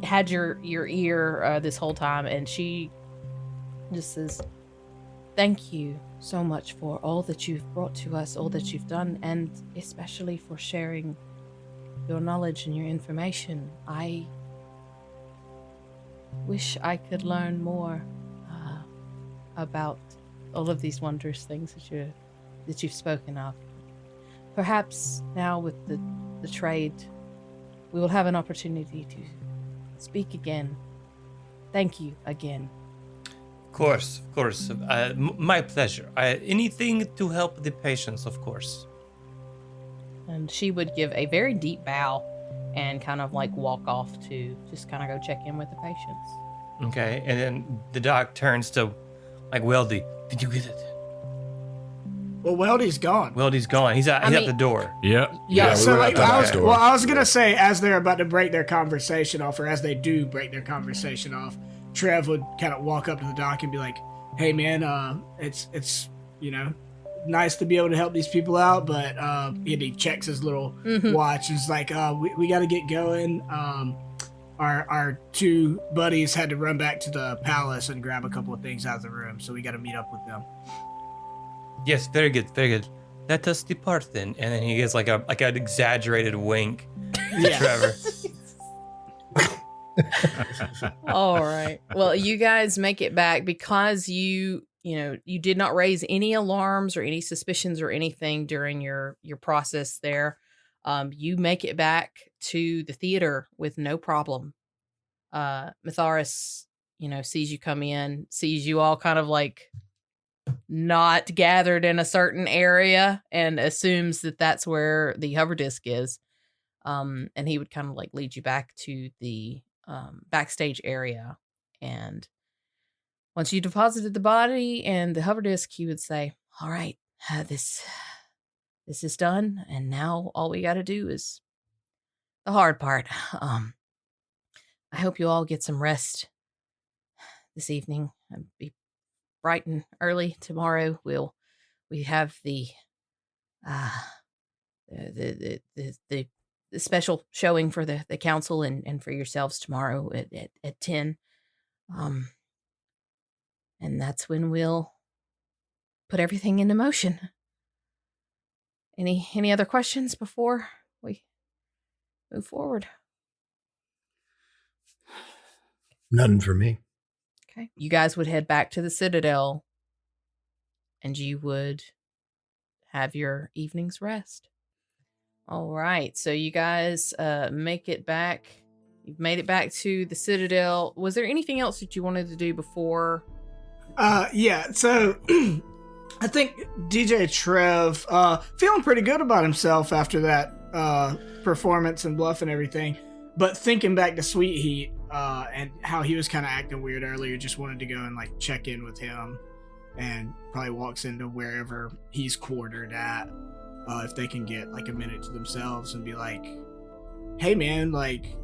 had your ear this whole time, and she just says, "Thank you so much for all that you've brought to us, all that you've done, and especially for sharing your knowledge and your information. I wish I could learn more about all of these wondrous things that you've spoken of. Perhaps now with the trade, we will have an opportunity to speak again. Thank you again." Of course. My pleasure. Anything to help the patients, of course. And she would give a very deep bow and kind of like walk off to just kind of go check in with the patients. Okay, and then the doc turns to like Weldy. Did you get it? Well, Weldy's gone. He's out the door. Yep. Yeah. So we like, were at the door. I was gonna say, as they're about to break their conversation off, or as they do break their conversation off, Trev would kind of walk up to the doc and be like, "Hey, man, it's nice to be able to help these people out, but he checks his little watch and is like, we got to get going. Our two buddies had to run back to the palace and grab a couple of things out of the room, so we got to meet up with them." Yes, very good. Let us depart then. And then he gives like an exaggerated wink to Trevor. All right. Well, you guys make it back because you did not raise any alarms or any suspicions or anything during your process there. You make it back to the theater with no problem. Matharis, sees you come in, sees you all kind of like not gathered in a certain area, and assumes that that's where the hover disc is. And he would kind of like lead you back to the backstage area. And once you deposited the body and the hover disc, he would say, "All right, this this is done, and now all we got to do is the hard part. I hope you all get some rest this evening. I'll be bright and early tomorrow. We have the special showing for the council and for yourselves tomorrow at 10. And that's when we'll put everything into motion. Any other questions before we move forward? None for me. Okay. You guys would head back to the Citadel and you would have your evening's rest. All right. So you guys make it back. You've made it back to the Citadel. Was there anything else that you wanted to do before? Yeah. So I think DJ Trev feeling pretty good about himself after that performance and bluff and everything. But thinking back to Sweet Heat and how he was kind of acting weird earlier, just wanted to go and like check in with him, and probably walks into wherever he's quartered at, if they can get like a minute to themselves and be like, "Hey man, like,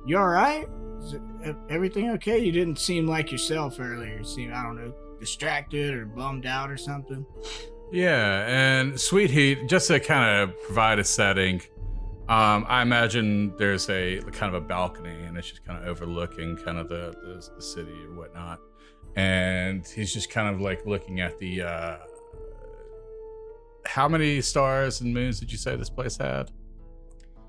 you all right? Is everything okay? You didn't seem like yourself earlier. You seemed, I don't know, distracted or bummed out or something." Yeah, and Sweet Heat, just to kind of provide a setting, I imagine there's a kind of a balcony, and it's just kind of overlooking kind of the city or whatnot. And he's just kind of like looking at the how many stars and moons did you say this place had?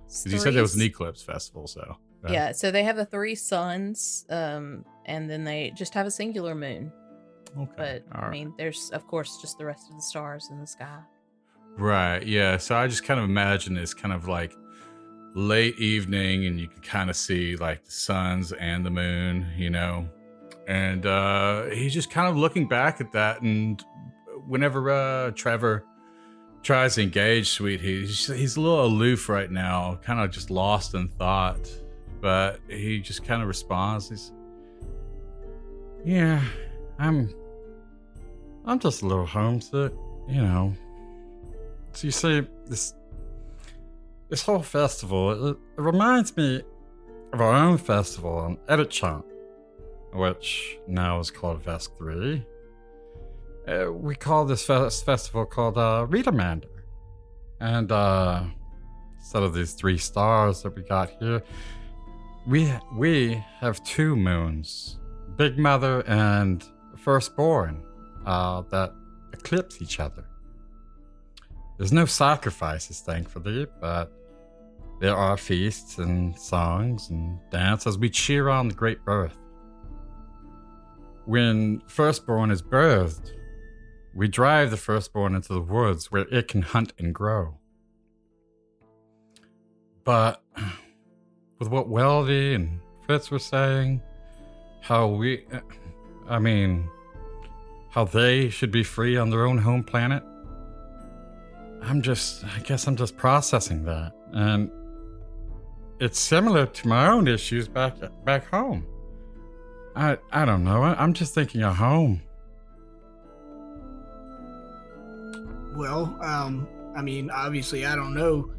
Because you said there was an eclipse festival, so right? Yeah, so they have the 3 suns, and then they just have a singular moon. Okay. But I mean, there's of course just the rest of the stars in the sky. Right, yeah. So I just kind of imagine it's kind of like late evening, and you can kind of see like the suns and the moon, you know. And he's just kind of looking back at that, and whenever Trevor tries to engage Sweet Heat, he's a little aloof right now, kind of just lost in thought. But he just kind of responds. He's, "Yeah, I'm just a little homesick, you know. So you see, this whole festival, it reminds me of our own festival in Editchamp, which now is called Vest 3. We call this festival called Readermander. And instead of these 3 stars that we got here, we have 2 moons, Big Mother and Firstborn, that eclipse each other. There's no sacrifices, thankfully, but there are feasts and songs and dance as we cheer on the great birth. When Firstborn is birthed, we drive the Firstborn into the woods where it can hunt and grow. But with what Weldy and Fritz were saying, how they should be free on their own home planet, I guess I'm just processing that. And it's similar to my own issues back home. I don't know. I'm just thinking of home. Well, I mean, obviously I don't know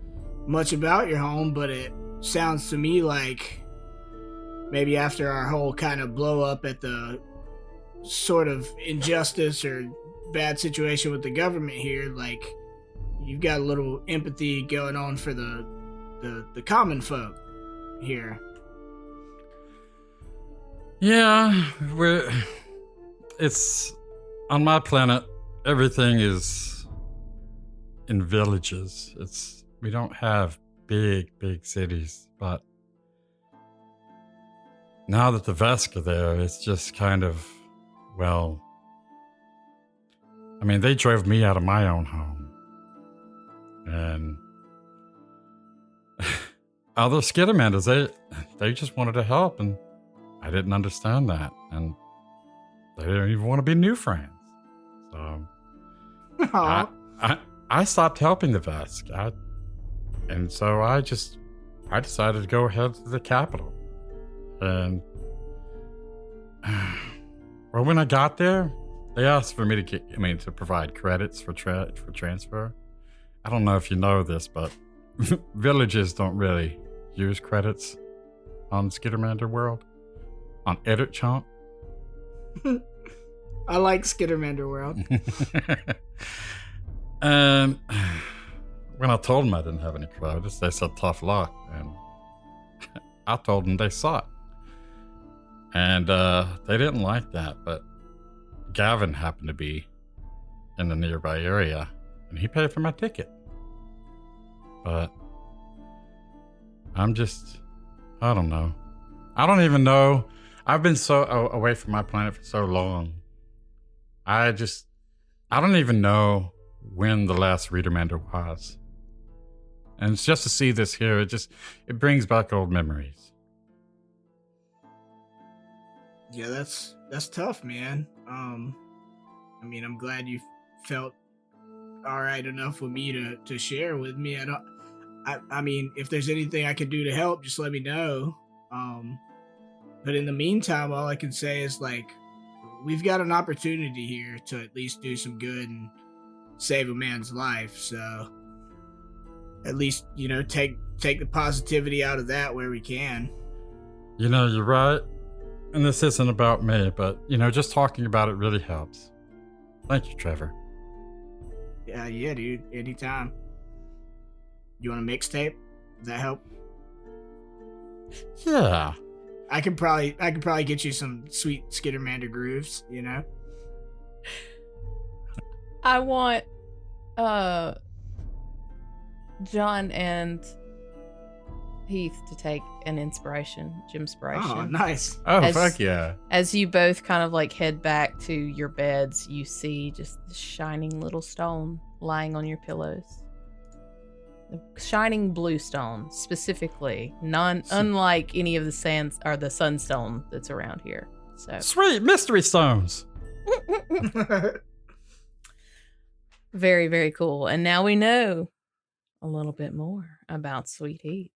much about your home, but it sounds to me like maybe after our whole kind of blow up at the sort of injustice or bad situation with the government here, like, you've got a little empathy going on for the common folk here. Yeah, it's on my planet. Everything is in villages. We don't have big cities, but now that the Vesk are there, it's just kind of, well, I mean, they drove me out of my own home, and other Skittermanders, they just wanted to help, and I didn't understand that, and they didn't even want to be new friends. So I stopped helping the Vesk, and so I decided to go ahead to the capital, and well, when I got there, they asked for me to provide credits for transfer. I don't know if you know this, but villages don't really use credits on Skittermander World. On Edit Chomp. I like Skittermander World. And when I told them I didn't have any credits, they said tough luck. And I told them they suck. And they didn't like that, but Gavin happened to be in the nearby area, and he paid for my ticket. But I don't know. I don't even know. I've been so away from my planet for so long. I don't even know when the last Readermander was. And it's just to see this here, it brings back old memories. Yeah, that's tough, man. I mean, I'm glad you felt all right enough with me to share with me. I mean, if there's anything I can do to help, just let me know. But in the meantime, all I can say is, like, we've got an opportunity here to at least do some good and save a man's life. So at least, you know, take the positivity out of that where we can. You know, you're right. And this isn't about me, but, you know, just talking about it really helps. Thank you, Trevor. Yeah, dude. Anytime. You want a mixtape? Does that help? Yeah. I could probably get you some sweet Skittermander grooves, you know? I want John and Heath to take an Gymspiration. Oh, nice. Oh, fuck yeah. As you both kind of like head back to your beds, you see just the shining little stone lying on your pillows. The shining blue stone, specifically, unlike any of the sands or the sunstone that's around here. So sweet mystery stones. Very, very cool. And now we know a little bit more about Sweet Heat.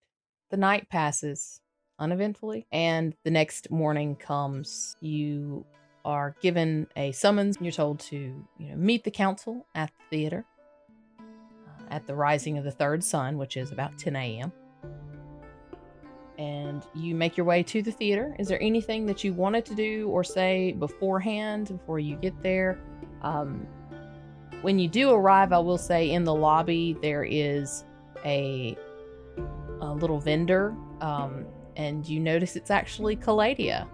The night passes uneventfully, and the next morning comes. You are given a summons. You're told to, meet the council at the theater at the rising of the third sun, which is about 10 a.m. And you make your way to the theater. Is there anything that you wanted to do or say beforehand before you get there? When you do arrive, I will say in the lobby there is a little vendor, and you notice it's actually Calladia.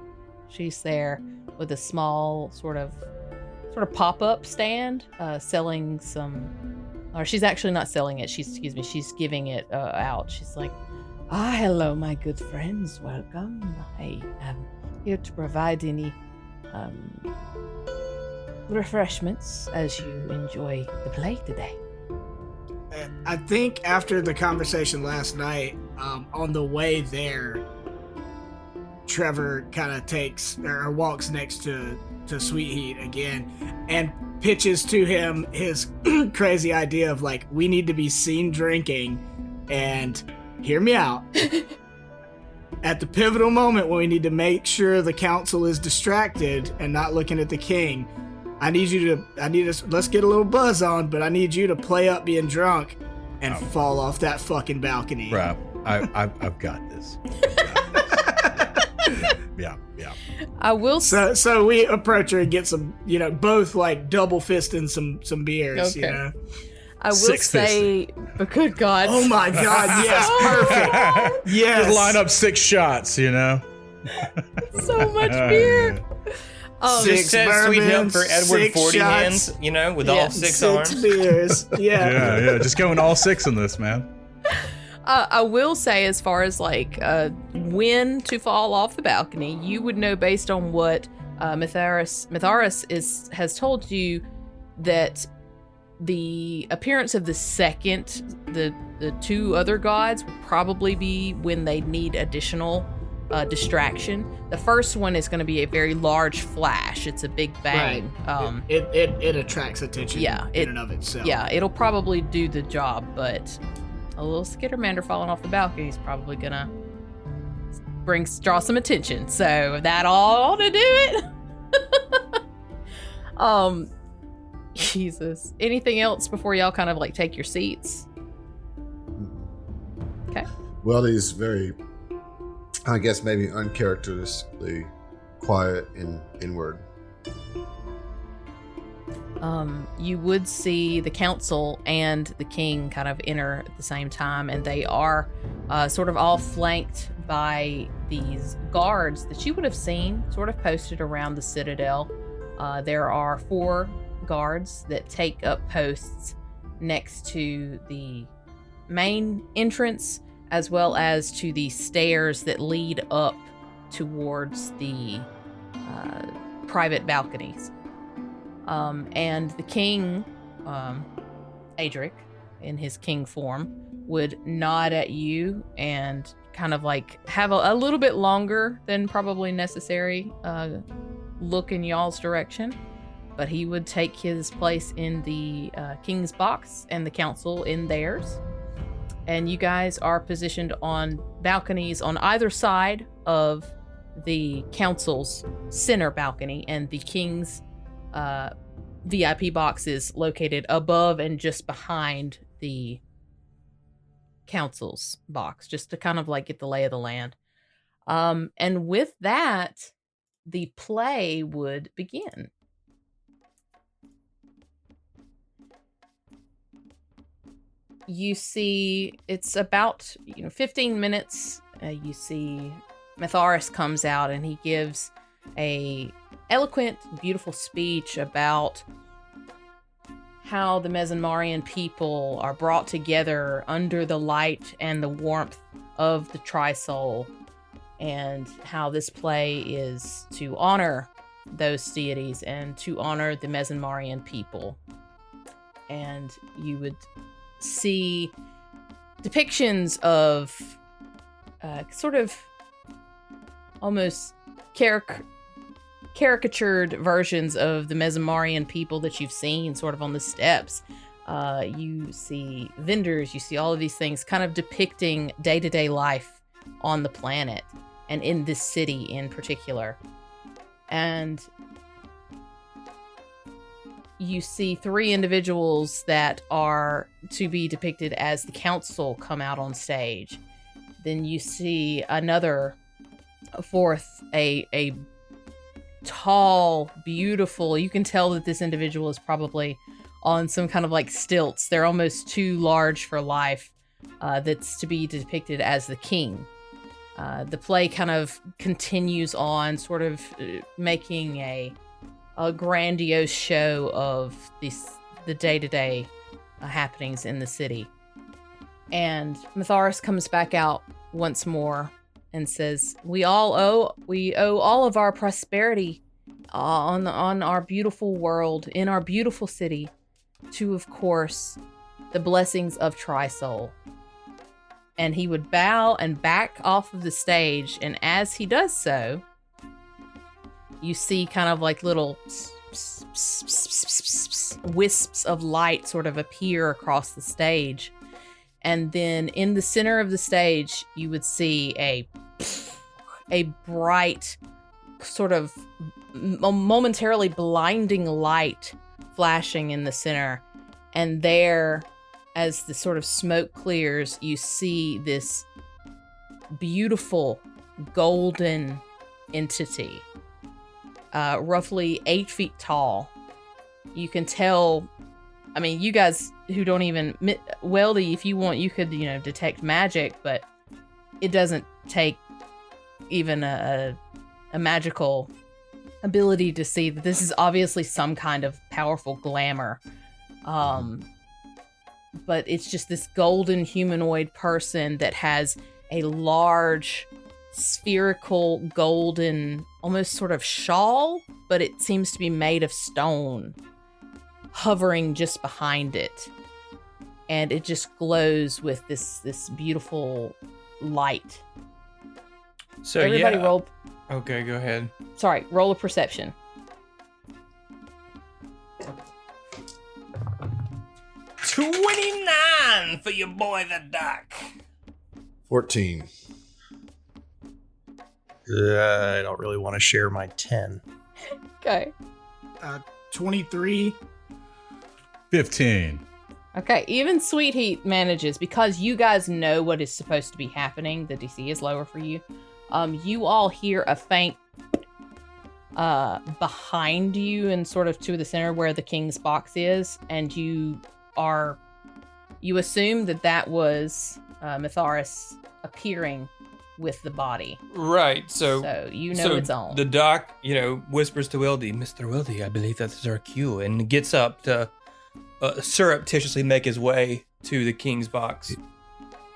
She's there with a small sort of pop-up stand, selling some. Or she's actually not selling it. She's giving it out. She's like, hello, my good friends. Welcome. I am here to provide any refreshments as you enjoy the play today. I think after the conversation last night, on the way there, Trevor kind of takes or walks next to Sweet Heat again and pitches to him his crazy idea of, like, we need to be seen drinking, and hear me out. At the pivotal moment when we need to make sure the council is distracted and not looking at the king, let's get a little buzz on, but I need you to play up being drunk and fall off that fucking balcony. Bro, I've got this. Yeah. I will. So we approach her and get some, both like double fisting some beers. Okay. I will say, but good God. Oh my God! Yes, perfect. Yes. Just line up 6 shots. So much beer. Just says sweet help for Edward 40 shots. hands, with all 6 arms. 6 beers. Yeah. Yeah. Just going all 6 in this, man. I will say, as far as like when to fall off the balcony, you would know based on what Mitharis has told you that the appearance of the second, the 2 other gods would probably be when they need additional distraction. The first one is going to be a very large flash. It's a big bang. Right. It attracts attention. In and of itself. Yeah, it'll probably do the job, but a little Skittermander falling off the balcony is probably gonna draw some attention. So that all to do it. Jesus. Anything else before y'all kind of like take your seats? Okay. Weldy's very, I guess, maybe uncharacteristically quiet and inward. You would see the council and the king kind of enter at the same time, and they are sort of all flanked by these guards that you would have seen sort of posted around the citadel. There are 4 guards that take up posts next to the main entrance, as well as to the stairs that lead up towards the private balconies. And the king, Adric, in his king form, would nod at you and kind of like have a little bit longer than probably necessary look in y'all's direction. But he would take his place in the king's box and the council in theirs. And you guys are positioned on balconies on either side of the council's center balcony, and the king's VIP box is located above and just behind the council's box, just to kind of like get the lay of the land. And with that, the play would begin. You see, it's about 15 minutes. You see Matharis comes out and he gives a eloquent, beautiful speech about how the Mesenmarian people are brought together under the light and the warmth of the Tri-Soul, and how this play is to honor those deities and to honor the Mesenmarian people. And you would see depictions of sort of almost caricatured versions of the Mesenmarian people that you've seen sort of on the steps. You see vendors, you see all of these things kind of depicting day-to-day life on the planet and in this city in particular. And you see 3 individuals that are to be depicted as the council come out on stage. Then you see another 4th, a tall, beautiful, you can tell that this individual is probably on some kind of like stilts. They're almost too large for life. That's to be depicted as the king. The play kind of continues on, sort of making a grandiose show of the day-to-day happenings in the city. And Matharis comes back out once more and says, we owe all of our prosperity on our beautiful world, in our beautiful city, to, of course, the blessings of Tri-Soul. And he would bow and back off of the stage, and as he does so, you see kind of like little wisps of light sort of appear across the stage. And then in the center of the stage, you would see a bright, sort of momentarily blinding light flashing in the center. And there, as the sort of smoke clears, you see this beautiful golden entity, roughly 8 feet tall. You can tell, I mean, you guys who don't even, Weldy, if you want, you could, detect magic, but it doesn't take even a magical ability to see that this is obviously some kind of powerful glamour. But it's just this golden humanoid person that has a large spherical golden, almost sort of shawl, but it seems to be made of stone, hovering just behind it. And it just glows with this beautiful light. So everybody roll. Okay, go ahead. Sorry, roll a perception. 29 for your boy the duck. 14. I don't really want to share my 10. Okay. 23. 15. Okay, even Sweet Heat manages, because you guys know what is supposed to be happening. The DC is lower for you. You all hear a faint behind you and sort of to the center where the king's box is, and you assume that was Mitharis appearing with the body. Right, so you know it's on. The doc, whispers to Weldy, Mr. Weldy, I believe that's our cue, and gets up to surreptitiously make his way to the king's box.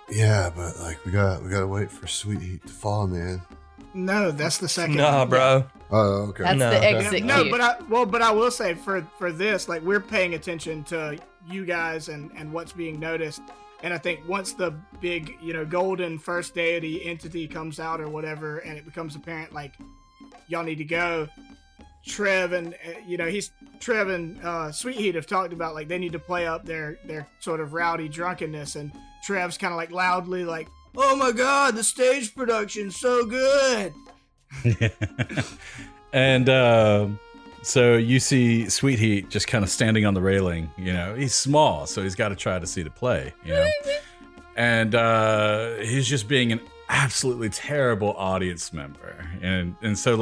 Yeah, but we gotta wait for Sweet Heat to fall, man. No, that's the second. Nah, one. bro. Oh, okay. That's the exit No, cue. but I will say for this, we're paying attention to you guys and what's being noticed. And I think once the big, golden first deity entity comes out or whatever, and it becomes apparent, y'all need to go, Trev and, Sweet Heat have talked about, they need to play up their sort of rowdy drunkenness. And Trev's kind of, loudly, oh my God, the stage production's so good. And so you see Sweet Heat just kind of standing on the railing. He's small, so he's got to try to see the play. And he's just being an absolutely terrible audience member. And so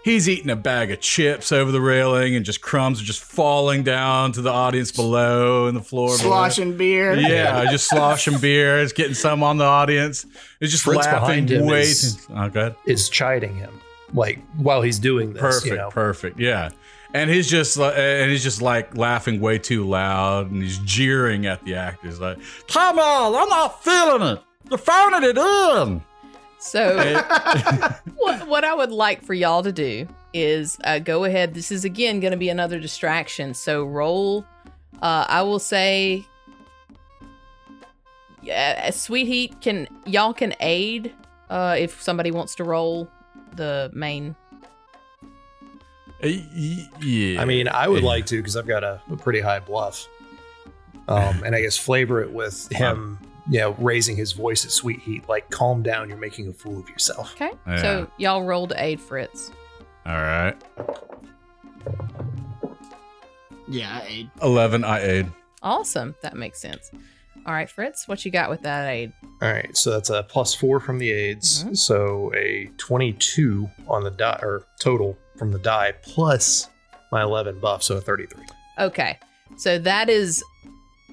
he's eating a bag of chips over the railing, and just crumbs are just falling down to the audience below and the floor. Sloshing beer. Yeah, just sloshing beer. It's getting some on the audience. It's just Fritz laughing behind him way is- go ahead. Is chiding him while he's doing this. Perfect. Yeah. And he's just laughing way too loud, and he's jeering at the actors come on, I'm not feeling it. You're phoning it in. So what I would like for y'all to do is go ahead. This is again going to be another distraction. So roll. I will say, Sweet Heat y'all can aid if somebody wants to roll the main. Yeah. I mean, I would like to, because I've got a pretty high bluff. And I guess flavor it with him, raising his voice at Sweet Heat, calm down, you're making a fool of yourself. Okay. Yeah. So y'all roll to aid Fritz. All right. Yeah, I aid. 11, I aid. Awesome. That makes sense. All right, Fritz, what you got with that aid? All right, so that's a +4 from the aids. Mhm. So a 22 on the die, or total from the die, plus my 11 buff, so a 33. Okay. So that is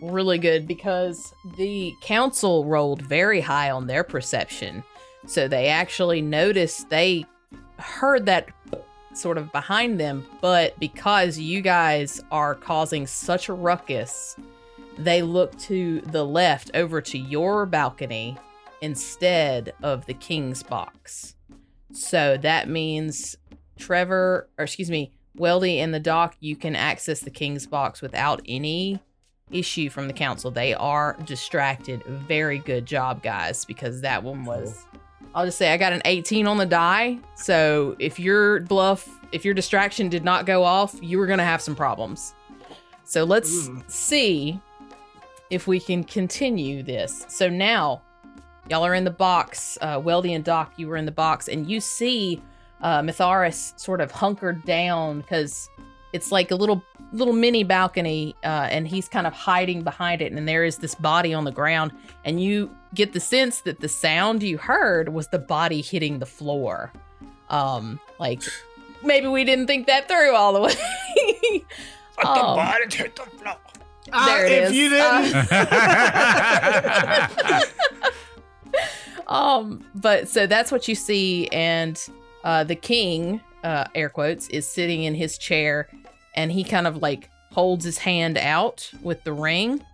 really good, because the council rolled very high on their perception. So they actually noticed, they heard that sort of behind them, but because you guys are causing such a ruckus, they look to the left over to your balcony instead of the king's box. So that means Weldy and the doc, you can access the king's box without any issue from the council. They are distracted. Very good job, guys, because that one was, I'll just say I got an 18 on the die. So if your distraction did not go off, you were going to have some problems. So let's see if we can continue this. So now y'all are in the box. Weldy and Doc, you were in the box, and you see Mitharis sort of hunkered down, because it's like a little mini balcony, and he's kind of hiding behind it, and there is this body on the ground, and you get the sense that the sound you heard was the body hitting the floor. Maybe we didn't think that through all the way. The body hit the floor. There it is. If you didn't. But so that's what you see, and the king, air quotes, is sitting in his chair, and he kind of holds his hand out with the ring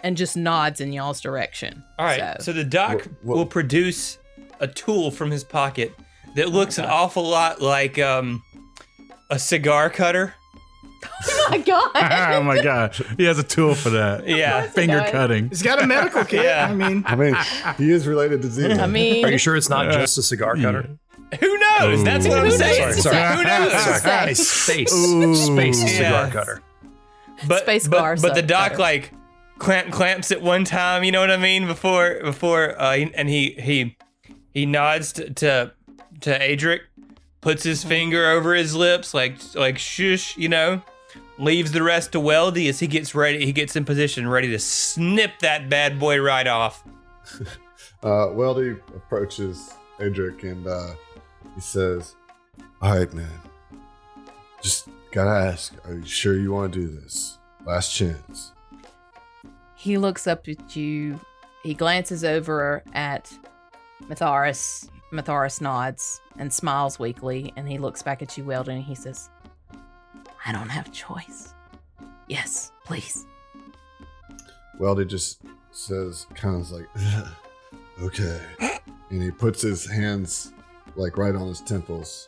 and just nods in y'all's direction. All right, so the doc will produce a tool from his pocket that looks an awful lot like a cigar cutter. Oh my god! Oh my god! He has a tool for that. Yeah, finger cutting. He's got a medical kit. Yeah. I mean, he is related to Zero. I mean, Are you sure it's not just a cigar cutter? Who knows? That's what I'm Who saying. knows? Sorry. Who knows? Sorry. Space cigar cutter. But Space bar but the doc cutter. clamps at one time. You know what I mean? Before and he nods to Adric, puts his finger over his lips like shush, leaves the rest to Weldy as he gets ready. He gets in position, ready to snip that bad boy right off. Weldy approaches Adric and he says, "All right, man. Just gotta ask, are you sure you want to do this? Last chance." He looks up at you. He glances over at Matharis. Matharis nods and smiles weakly, and he looks back at you, Weldon, and he says, "I don't have a choice. Yes, please." Weldy just says, kind of like, "Okay," and he puts his hands like right on his temples,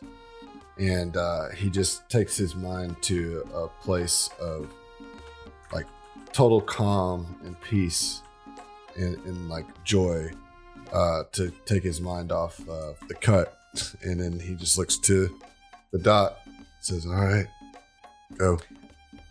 and he just takes his mind to a place of like total calm and peace and like joy, to take his mind off the cut. And then he just looks to the dot, says, "All right, go.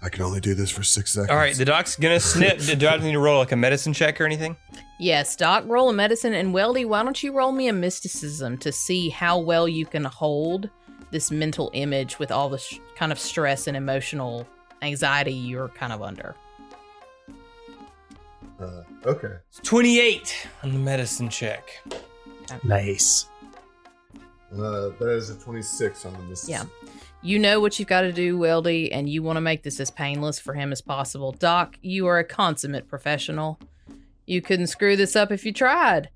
I can only do this for 6 seconds." All right, the doc's gonna snip. Do I need to roll like a medicine check or anything? Yes, Doc, roll a medicine, and Weldy, why don't you roll me a mysticism to see how well you can hold this mental image with all the kind of stress and emotional anxiety you're kind of under. Okay. It's 28 on the medicine check. Nice. That is a 26 on the mysticism. Yeah. You know what you've got to do, Weldy, and you want to make this as painless for him as possible. Doc, you are a consummate professional. You couldn't screw this up if you tried.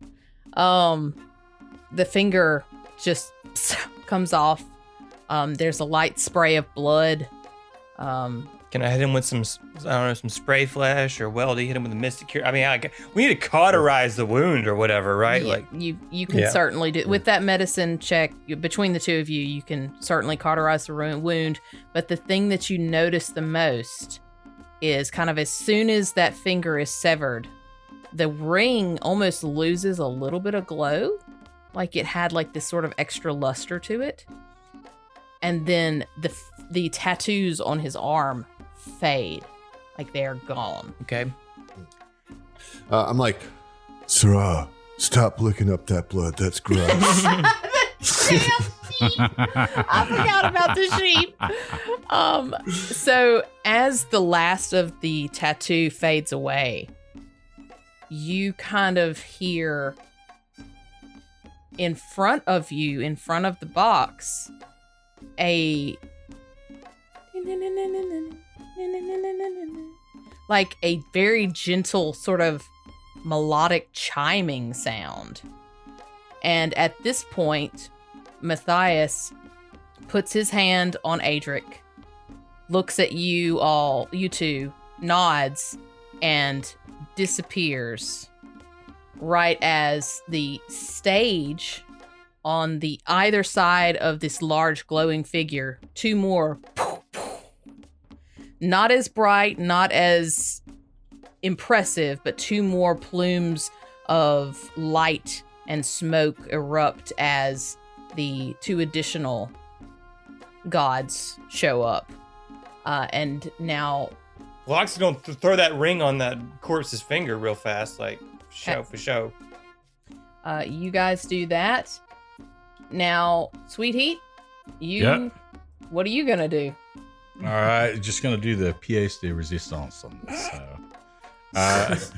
The finger just comes off. There's a light spray of blood. Can I hit him with some spray flash, or Weldy hit him with a mystic cure? I mean, we need to cauterize the wound or whatever, right? Yeah, you can certainly do with that medicine check. Between the two of you, you can certainly cauterize the wound. But the thing that you notice the most is kind of as soon as that finger is severed, the ring almost loses a little bit of glow, like it had like this sort of extra luster to it. And then the tattoos on his arm fade, like they're gone. Okay. I'm like, "Sarah, stop licking up that blood. That's gross." Damn sheep! I forgot about the sheep. So as the last of the tattoo fades away, you kind of hear in front of you, in front of the box, like a very gentle sort of melodic chiming sound. And at this point, Matthias puts his hand on Adric, looks at you all, you two, nods, and disappears right as the stage on the either side of this large glowing figure, two more, not as bright, not as impressive, but two more plumes of light and smoke erupt as the two additional gods show up. And now... Locke's gonna throw that ring on that corpse's finger real fast, like, for show. You guys do that. Now, Sweet Heat, what are you gonna do? All right, just gonna do the pièce de résistance on this.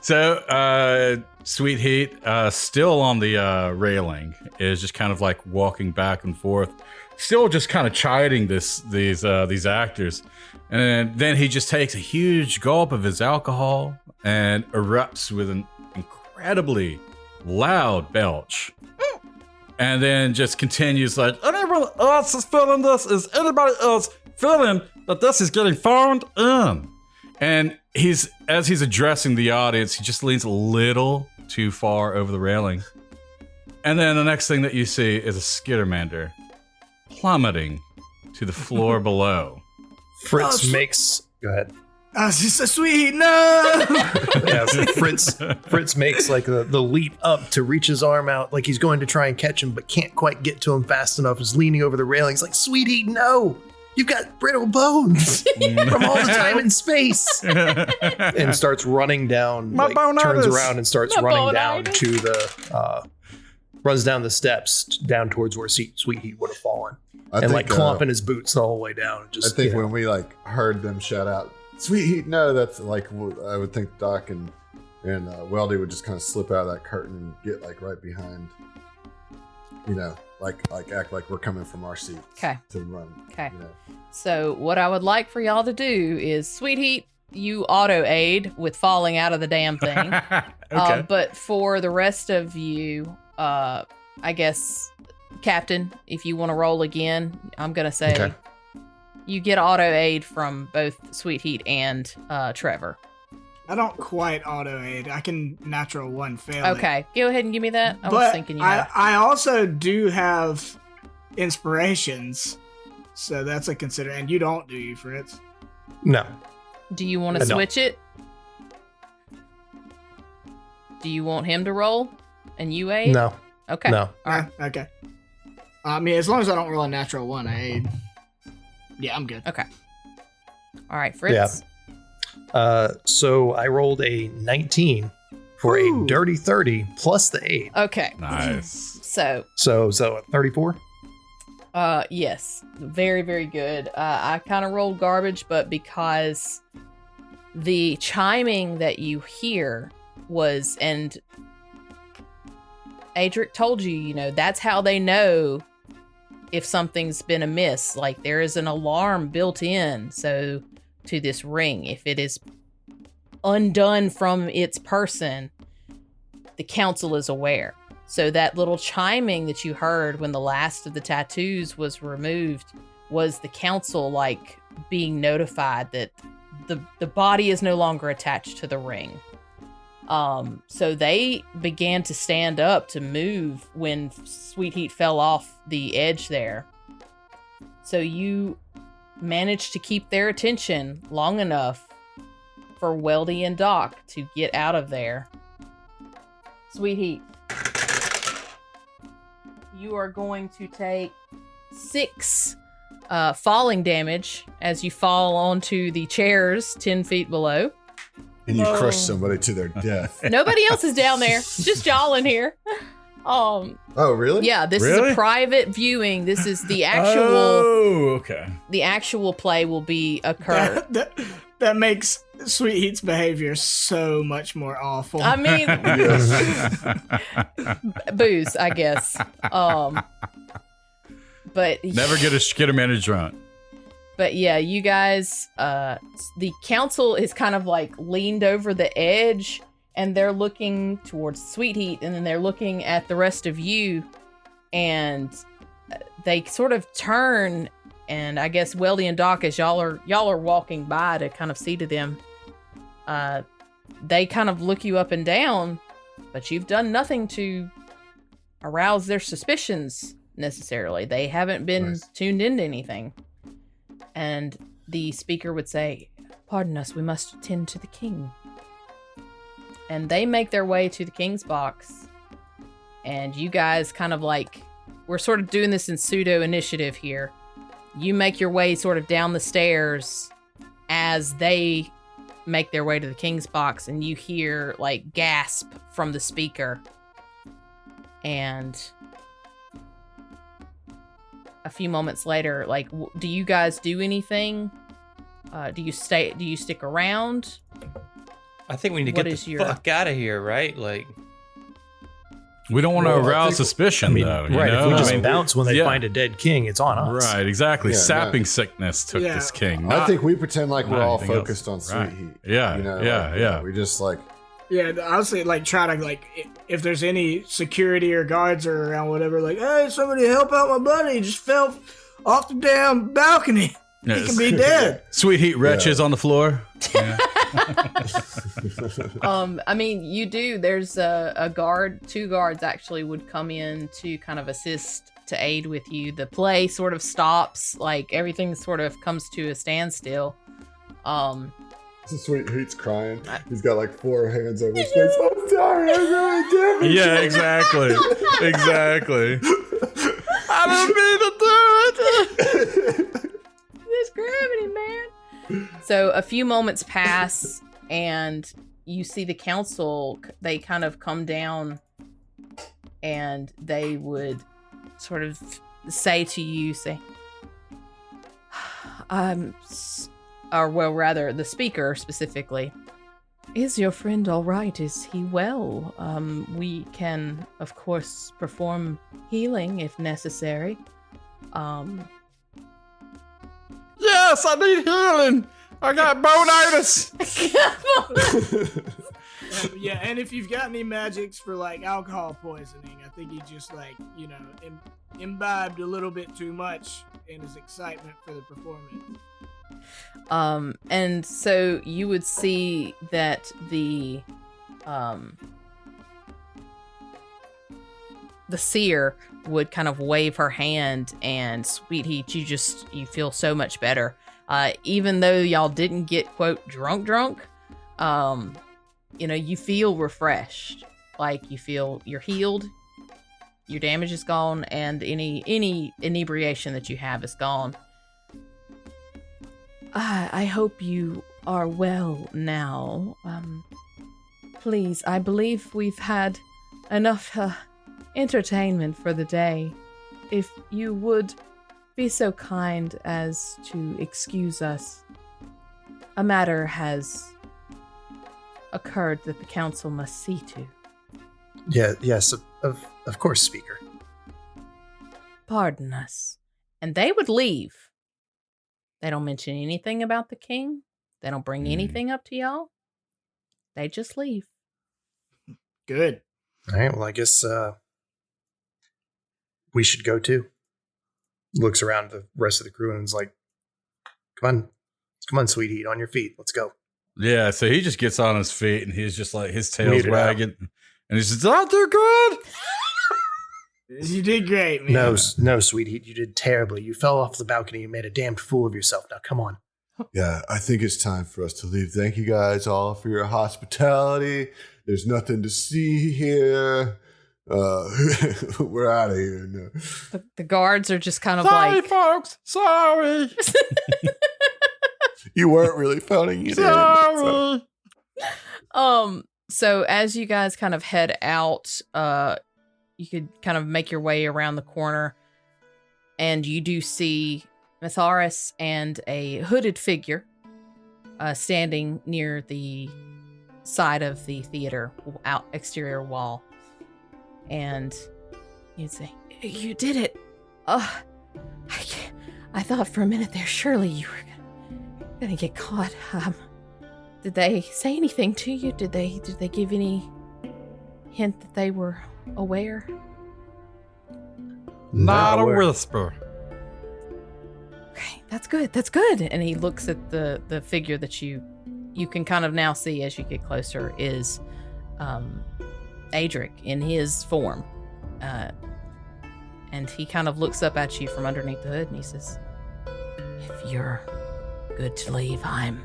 So, Sweet Heat, still on the railing, is just kind of like walking back and forth, still just kind of chiding these actors, and then he just takes a huge gulp of his alcohol and erupts with an incredibly loud belch. And then just continues like, "Anyone else is feeling this? Is anybody else feeling that this is getting phoned in?" And as he's addressing the audience, he just leans a little too far over the railing. And then the next thing that you see is a Skittermander plummeting to the floor below. Fritz makes... Go ahead. She's a sweet, no! Yeah, Fritz makes like the leap up to reach his arm out, like he's going to try and catch him, but can't quite get to him fast enough. He's leaning over the railings like, "Sweetie, no! You've got brittle bones from all the time in space." And starts running down, turns around and starts running down to runs down the steps, down towards where Sweet Heat would have fallen. and like clomping his boots the whole way down. Just, I think when we like heard them shout out, "Sweet Heat," no, that's like I would think Doc and Weldy would just kind of slip out of that curtain and get like right behind, like act like we're coming from our seats. Okay. To run. Okay. So what I would like for y'all to do is, Sweet Heat, you auto aid with falling out of the damn thing. Okay. But for the rest of you, I guess, Captain, if you want to roll again, I'm gonna say you get auto aid from both Sweet Heat and Trevor. I don't quite auto aid. I can natural one fail. Okay, go ahead and give me that. I was thinking you had. I also do have inspirations, so that's a consider. And you don't, do you, Fritz? No. Do you want to switch it? Do you want him to roll and you aid? No. Okay. No. All right. Okay. I mean, as long as I don't roll a natural one, I aid. Yeah, I'm good. Okay. All right, Fritz. Yeah. So I rolled a 19 for a dirty 30 plus the 8. Okay. Nice. So a 34? Yes. Very, very good. I kind of rolled garbage, but because the chiming that you hear was, and Adric told you, that's how they know if something's been amiss. Like, there is an alarm built in to this ring. If it is undone from its person, the council is aware. So that little chiming that you heard when the last of the tattoos was removed was the council like being notified that the body is no longer attached to the ring. So they began to stand up to move when Sweet Heat fell off the edge there. So you managed to keep their attention long enough for Weldy and Doc to get out of there. Sweet Heat, you are going to take 6 falling damage as you fall onto the chairs 10 feet below. And you crush somebody to their death. Nobody else is down there. It's just y'all in here. Oh, really? Yeah, this is a private viewing. This is the actual. Oh, okay. The actual play will be occur. That makes Sweet Heat's behavior so much more awful. I mean, booze, I guess. But never get a man drunk. But yeah, you guys, the council is kind of like leaned over the edge, and they're looking towards Sweet Heat, and then they're looking at the rest of you, and they sort of turn, and I guess Weldy and Doc, as y'all are walking by to kind of see to them, they kind of look you up and down, but you've done nothing to arouse their suspicions necessarily. They haven't been tuned into anything. And the speaker would say, "Pardon us, we must attend to the king." And they make their way to the king's box. And you guys kind of like, we're sort of doing this in pseudo initiative here. You make your way sort of down the stairs as they make their way to the king's box, and you hear like gasp from the speaker. And a few moments later, like, do you guys do anything? Do you stick around? I think we need to get the fuck out of here, right? Like, we don't want to arouse suspicion, though. Right, if we just bounce when they find a dead king, it's on us. Right, exactly. Sapping sickness took this king. I think we pretend like we're all focused on Sweet Heat. Yeah. We just like... Yeah, honestly, like, try to, like, if there's any security or guards or around, whatever, like, hey, somebody help out my buddy. He just fell off the damn balcony. He can be dead. Sweet Heat wretches on the floor. Yeah. I mean, you do. There's a guard, 2 guards actually would come in to kind of assist, to aid with you. The play sort of stops, like, everything sort of comes to a standstill. Sweet Heat's crying. He's got like 4 hands over his face. I'm sorry, I really did. Yeah, exactly. I didn't mean to do it. This gravity, man. So a few moments pass, and you see the council. They kind of come down, and they would sort of say to you, Or well, rather, the speaker specifically. Is your friend all right? Is he well? We can, of course, perform healing if necessary. Yes, I need healing. I got bonitis. Yeah, and if you've got any magics for like alcohol poisoning, I think he just like, imbibed a little bit too much in his excitement for the performance. And so you would see that the seer would kind of wave her hand, and Sweet Heat, you feel so much better. Even though y'all didn't get quote drunk, you feel refreshed. Like you feel you're healed, your damage is gone, and any inebriation that you have is gone. I hope you are well now. Please, I believe we've had enough entertainment for the day. If you would be so kind as to excuse us, a matter has occurred that the council must see to. Yes, of course, Speaker. Pardon us. And they would leave. They don't mention anything about the king. They don't bring anything up to y'all. They just leave. Good. All right, well, I guess we should go too. Looks around the rest of the crew and is like, come on, Sweet Heat, on your feet. Let's go. Yeah, so he just gets on his feet and he's just like, his tail's wagging. And he says, did I do good? You did great, man. No, Sweet Heat, you did terribly. You fell off the balcony and made a damned fool of yourself. Now, come on. Yeah, I think it's time for us to leave. Thank you guys all for your hospitality. There's nothing to see here. We're out of here now. The guards are just kind of Sorry, folks. Sorry. You weren't really phoning it Sorry. in. So as you guys kind of head out, you could kind of make your way around the corner, and you do see Mitharis and a hooded figure standing near the side of the theater exterior wall. And you'd say, "You did it! I thought for a minute there, surely you were gonna get caught. Did they say anything to you? Did they give any hint that they were aware?" Not a whisper. Okay, that's good. And he looks at the figure that you can kind of now see as you get closer is Adric in his form. And he kind of looks up at you from underneath the hood and he says, "If you're good to leave, I'm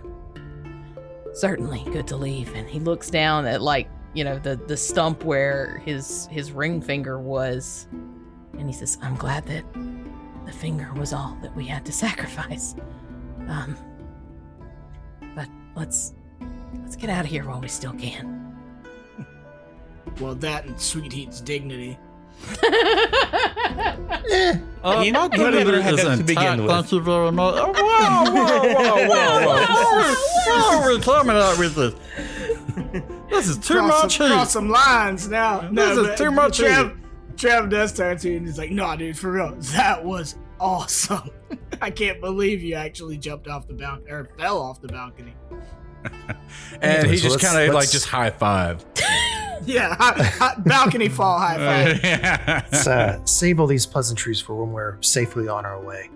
certainly good to leave." And he looks down at the stump where his ring finger was, and he says, "I'm glad that the finger was all that we had to sacrifice. But let's get out of here while we still can." Well, that and Sweet Heat's dignity. He never had that to begin with. Thank you very much. Whoa. We're coming out with this. This is too much heat. Cross some lines now. This is too much heat. Trav does turn to you and he's like, "No, dude, for real, that was awesome. I can't believe you actually jumped off the balcony or fell off the balcony." And he just kind of just high five. Yeah, balcony fall high five. Let's save all these pleasantries for when we're safely on our way.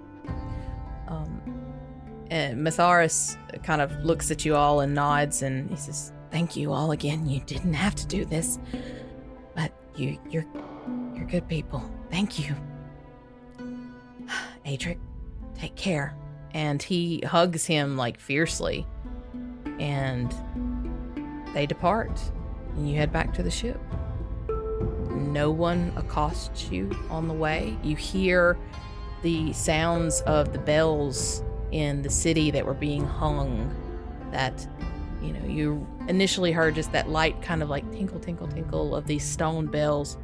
And Mitharis kind of looks at you all and nods, and he says, "Thank you all again. You didn't have to do this, but you're good people. Thank you. Adric, take care." And he hugs him fiercely, and they depart. And you head back to the ship. No one accosts you on the way. You hear the sounds of the bells in the city that were being hung. That, you initially heard just that light kind of tinkle, tinkle, tinkle of these stone bells.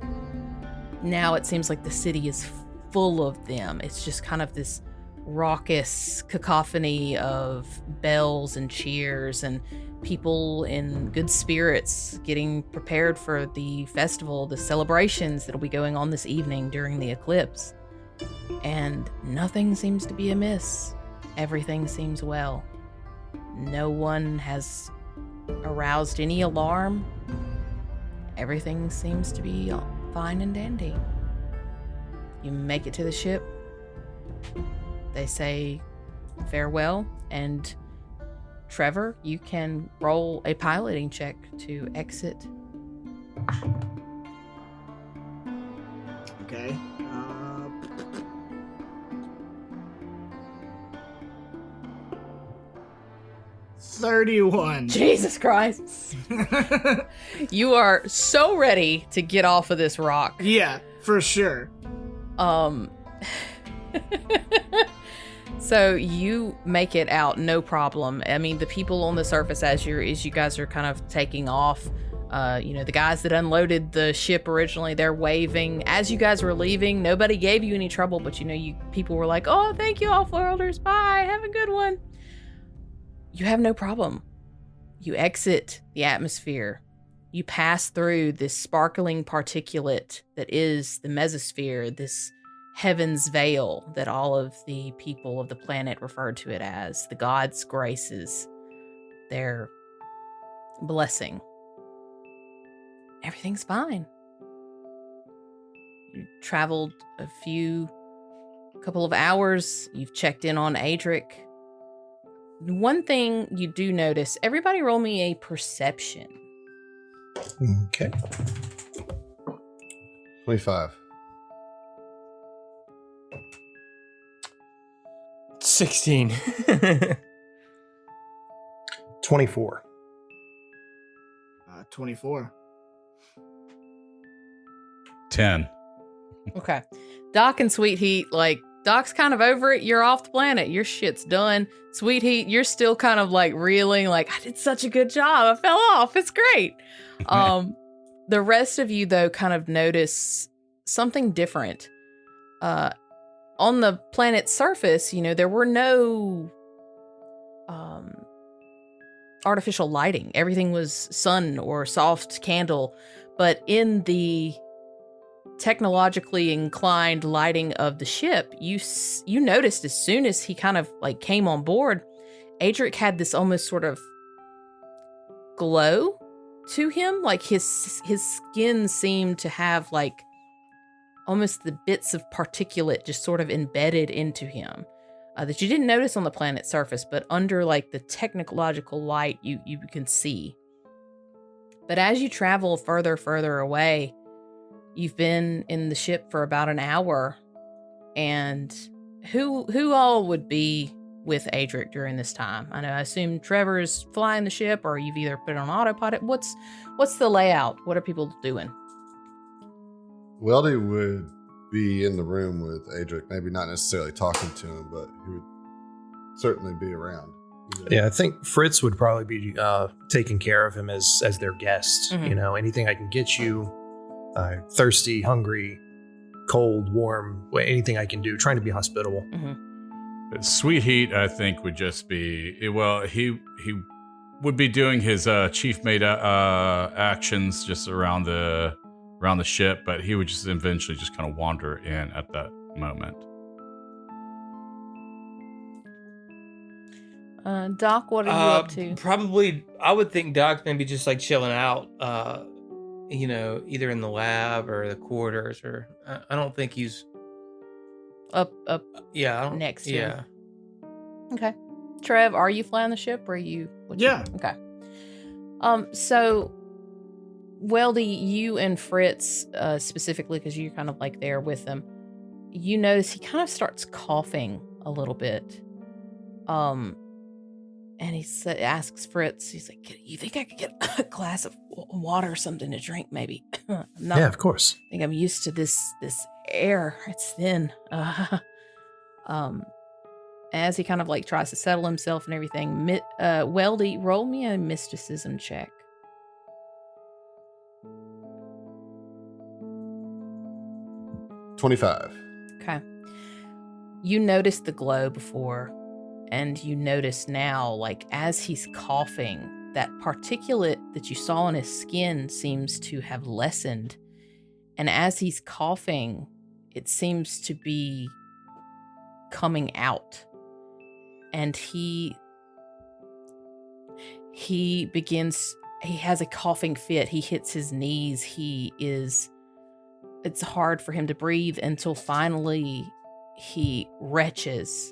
Now it seems like the city is full of them. It's just kind of this raucous cacophony of bells and cheers and people in good spirits getting prepared for the festival, the celebrations that'll be going on this evening during the eclipse. And nothing seems to be amiss. Everything seems well. No one has aroused any alarm. Everything seems to be fine and dandy. You make it to the ship. They say farewell, and Trevor, you can roll a piloting check to exit. Okay. 31. Jesus Christ. You are so ready to get off of this rock. Yeah, for sure. So you make it out, no problem. I mean, the people on the surface as you guys are kind of taking off, the guys that unloaded the ship originally, they're waving. As you guys were leaving, nobody gave you any trouble, but people were like, "Oh, thank you, off-worlders. Bye. Have a good one." You have no problem. You exit the atmosphere. You pass through this sparkling particulate that is the mesosphere, this heaven's veil that all of the people of the planet referred to it as, the gods' graces, their blessing. Everything's fine. You traveled a couple of hours. You've checked in on Adric. One thing you do notice, everybody roll me a perception. Okay. 25. 16. 24. 24. 10. Okay. Doc and Sweet Heat, Doc's kind of over it. You're off the planet. Your shit's done. Sweet Heat, you're still kind of reeling, I did such a good job. I fell off. It's great. The rest of you, though, kind of notice something different. On the planet's surface, there were no artificial lighting. Everything was sun or soft candle. But in the technologically inclined lighting of the ship, you noticed as soon as he kind of came on board, Adric had this almost sort of glow to him. His skin seemed to have almost the bits of particulate just sort of embedded into him that you didn't notice on the planet's surface, but under the technological light you can see. But as you travel further away, you've been in the ship for about an hour, and who all would be with Adric during this time? I assume Trevor's flying the ship, or you've either put it on autopilot. What's the layout? What are people doing? Weldy would be in the room with Adric, maybe not necessarily talking to him, but he would certainly be around. Yeah, I think Fritz would probably be taking care of him as their guest. Mm-hmm. Anything I can get you, thirsty, hungry, cold, warm, anything I can do, trying to be hospitable. Mm-hmm. Sweet Heat, I think, would just be, he would be doing his chief made actions just around the ship, but he would just eventually just kind of wander in at that moment. Doc, what are you up to? Probably, I would think Doc's maybe just chilling out, either in the lab or the quarters, or I don't think he's up. Yeah, I don't, next. Yeah. Okay, Trev, are you flying the ship, or are you? Yeah. Okay. So, Weldy, you and Fritz, specifically, because you're kind of there with them, you notice he kind of starts coughing a little bit. And he asks Fritz, he's like, "You think I could get a glass of water or something to drink, maybe?" Yeah, of course. I think I'm used to this air. It's thin. As he kind of tries to settle himself and everything, Weldy, roll me a mysticism check. 25. Okay. You noticed the glow before, and you notice now, like, as he's coughing, that particulate that you saw on his skin seems to have lessened. And as he's coughing, it seems to be coming out. And he has a coughing fit. He hits his knees. It's hard for him to breathe until finally he retches.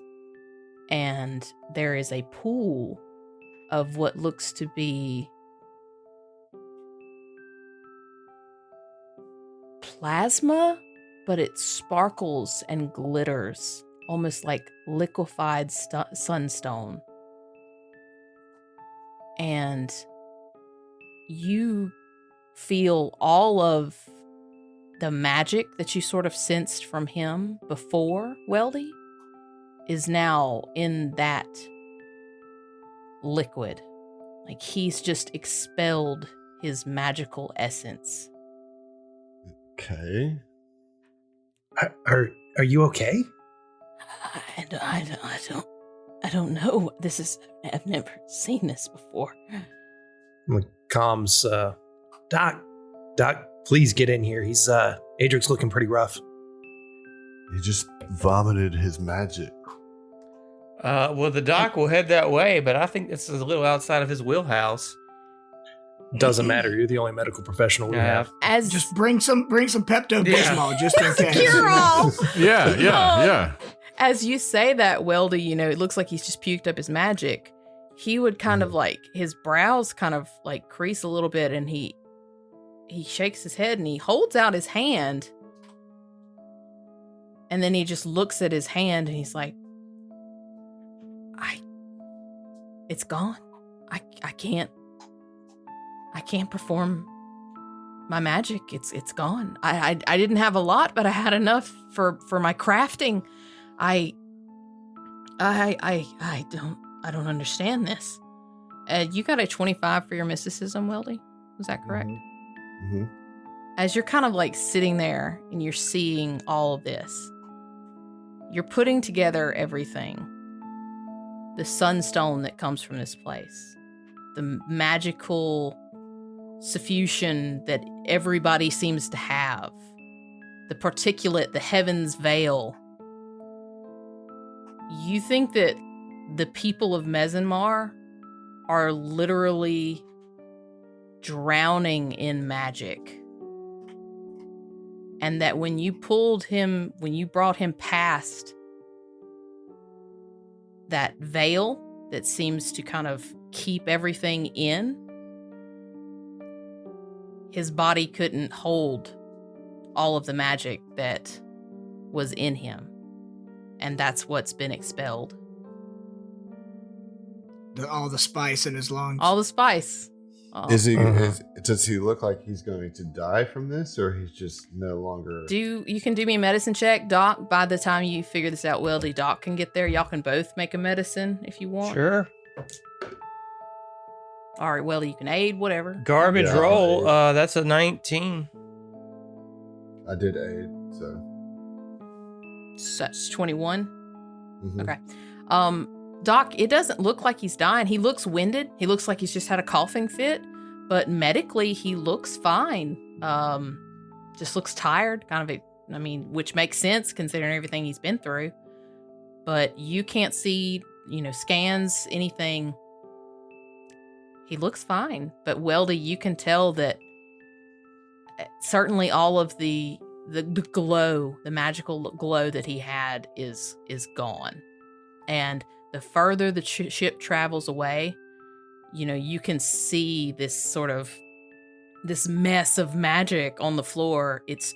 And there is a pool of what looks to be plasma, but it sparkles and glitters, almost like liquefied sunstone. And you feel all of the magic that you sort of sensed from him before, Weldy, is now in that liquid. Like he's just expelled his magical essence. Okay. Are you okay? I don't know. I've never seen this before. Comms, Doc, please get in here. He's Adric's looking pretty rough. He just vomited his magic. Well, the doc will head that way, but I think this is a little outside of his wheelhouse. Doesn't matter. You're the only medical professional we have. Just bring some Pepto-Bismol just in case. Cure all. Yeah. As you say that, Weldy, it looks like he's just puked up his magic. He would kind of like, his brows kind of like crease a little bit, and he shakes his head and he holds out his hand. And then he just looks at his hand and he's like, it's gone. I can't perform my magic. It's gone. I didn't have a lot, but I had enough for my crafting. I don't understand this. You got a 25 for your mysticism, Weldy? Was that correct? Mm-hmm. As you're kind of like sitting there and you're seeing all of this, you're putting together everything. The sunstone that comes from this place, the magical suffusion that everybody seems to have, the particulate, the heaven's veil. You think that the people of Mezenmar are literally drowning in magic. And that when you brought him past that veil that seems to kind of keep everything in, his body couldn't hold all of the magic that was in him. And that's what's been expelled. All the spice in his lungs. All the spice. Oh. Does he look like he's going to die from this, or he's just no longer? You can do me a medicine check, Doc. By the time you figure this out, Weldy, Doc can get there. Y'all can both make a medicine if you want. Sure. All right, Weldy, you can aid, whatever. Garbage roll. That's a 19. I did aid, so That's 21. Mm-hmm. Okay. Doc, it doesn't look like he's dying. He looks winded. He looks like he's just had a coughing fit, but medically he looks fine. Just looks tired, which makes sense considering everything he's been through. But you can't see, scans, anything. He looks fine. But Weldy, you can tell that certainly all of the glow, the magical glow that he had is gone. And the further the ship travels away, you can see this mess of magic on the floor. It's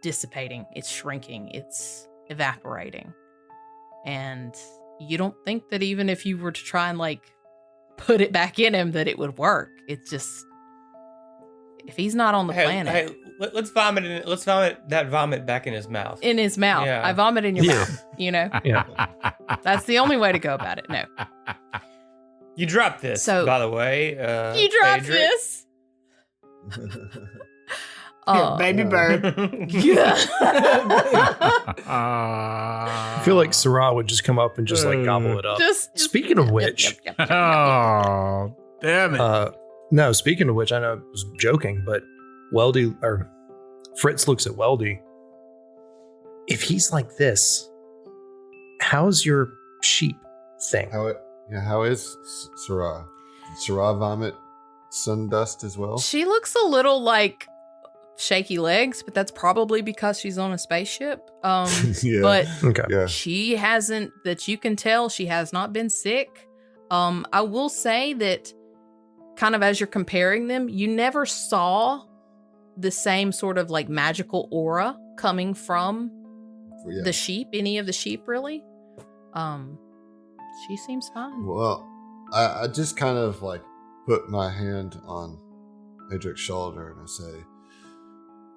dissipating. It's shrinking. It's evaporating. And you don't think that even if you were to try and put it back in him, that it would work. It's just, if he's not on the planet. Hey, let's vomit that vomit back in his mouth. In his mouth. Yeah. I vomit in your mouth, Yeah. That's the only way to go about it. No. You dropped this, by the way. You dropped Adric. this? Baby bird. I feel like Sarah would just come up and just like gobble it up. Speaking of which, Oh, damn it. no, speaking of which, I know I was joking, but Fritz looks at Weldy. If he's like this, how's your sheep thing? How is Sarah? Did Sarah vomit sun dust as well? She looks a little like shaky legs, but that's probably because she's on a spaceship. Yeah. But Yeah. she hasn't, that you can tell, she has not been sick. I will say that kind of as you're comparing them, you never saw the same sort of like magical aura coming from the sheep, any of the sheep really. She seems fine. Well, I just kind of like put my hand on Adric's shoulder and I say,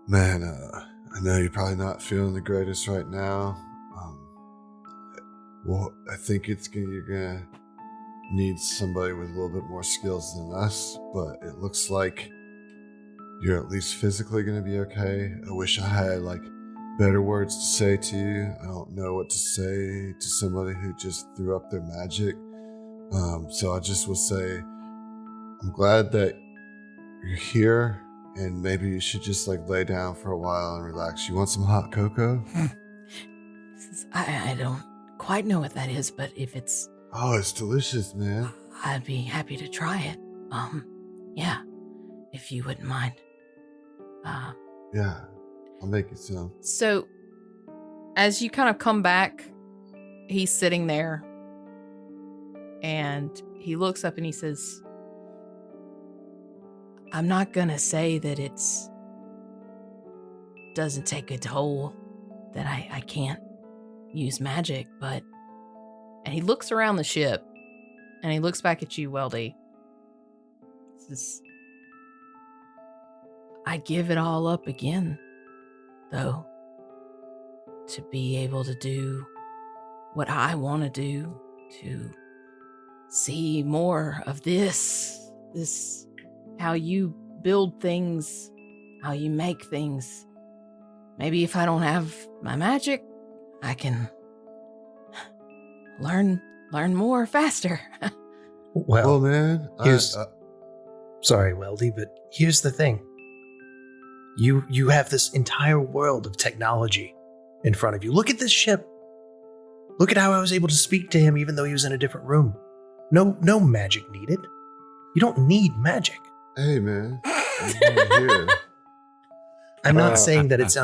man, I know you're probably not feeling the greatest right now. Well, I think you're gonna need somebody with a little bit more skills than us, but it looks like you're at least physically gonna be okay. I wish I had like better words to say to you. I don't know what to say to somebody who just threw up their magic. So I just will say, I'm glad that you're here, and maybe you should just like lay down for a while and relax. You want some hot cocoa? I don't quite know what that is, but if it's... Oh, it's delicious, man. I'd be happy to try it. Yeah, if you wouldn't mind. Yeah, I'll make you some. So, as you kind of come back, he's sitting there, and he looks up and he says, I'm not gonna say that doesn't take a toll, that I can't use magic, but... And he looks around the ship, and he looks back at you, Weldy. He says, I'd give it all up again, though, to be able to do what I want to do, to see more of this, how you build things, how you make things. Maybe if I don't have my magic, I can learn more faster. Well, man, sorry, Weldy, but here's the thing. You have this entire world of technology in front of you. Look at this ship. Look at how I was able to speak to him even though he was in a different room. No magic needed. You don't need magic. Hey, man. I'm here. I'm not saying that it's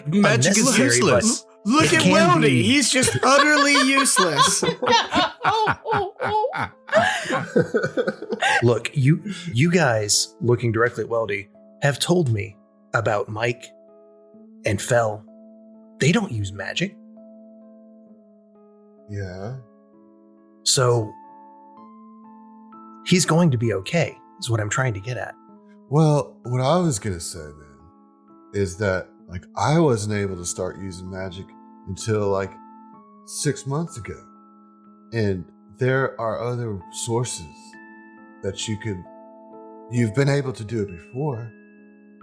magic is useless. Look at Weldy. He's just utterly useless. Look, you guys, looking directly at Weldy, have told me about Mike and Fel. They don't use magic. Yeah. So he's going to be okay, is what I'm trying to get at. Well, what I was going to say then is that like I wasn't able to start using magic until like 6 months ago. And there are other sources that you've been able to do it before.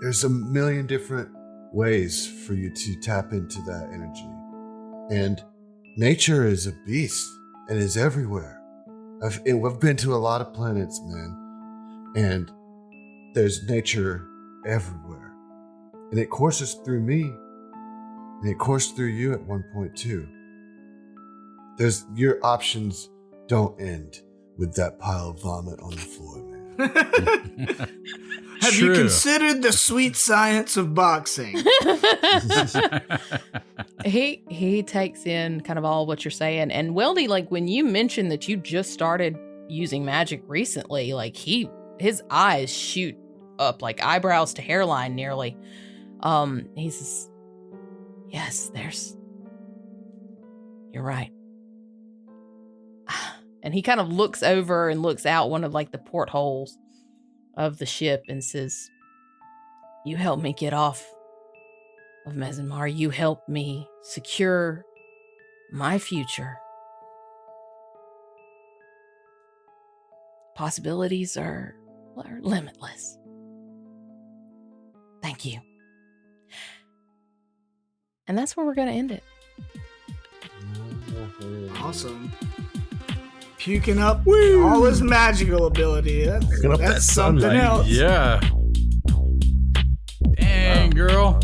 There's a million different ways for you to tap into that energy. And nature is a beast and is everywhere. I've been to a lot of planets, man. And there's nature everywhere. And it courses through me. And it coursed through you at one point too. Your options don't end with that pile of vomit on the floor, man. Have you considered the sweet science of boxing? He takes in kind of all what you're saying. And Weldy, like when you mentioned that you just started using magic recently, like his eyes shoot up, like eyebrows to hairline nearly. He says, yes, you're right. And he kind of looks over and looks out one of like the portholes of the ship and says, you helped me get off of Mezanmar. You helped me secure my future. Possibilities are limitless. Thank you. And that's where we're going to end it. Awesome. Puking up all his magical ability. Picking up that That's something sunlight. else. Yeah. Dang, girl.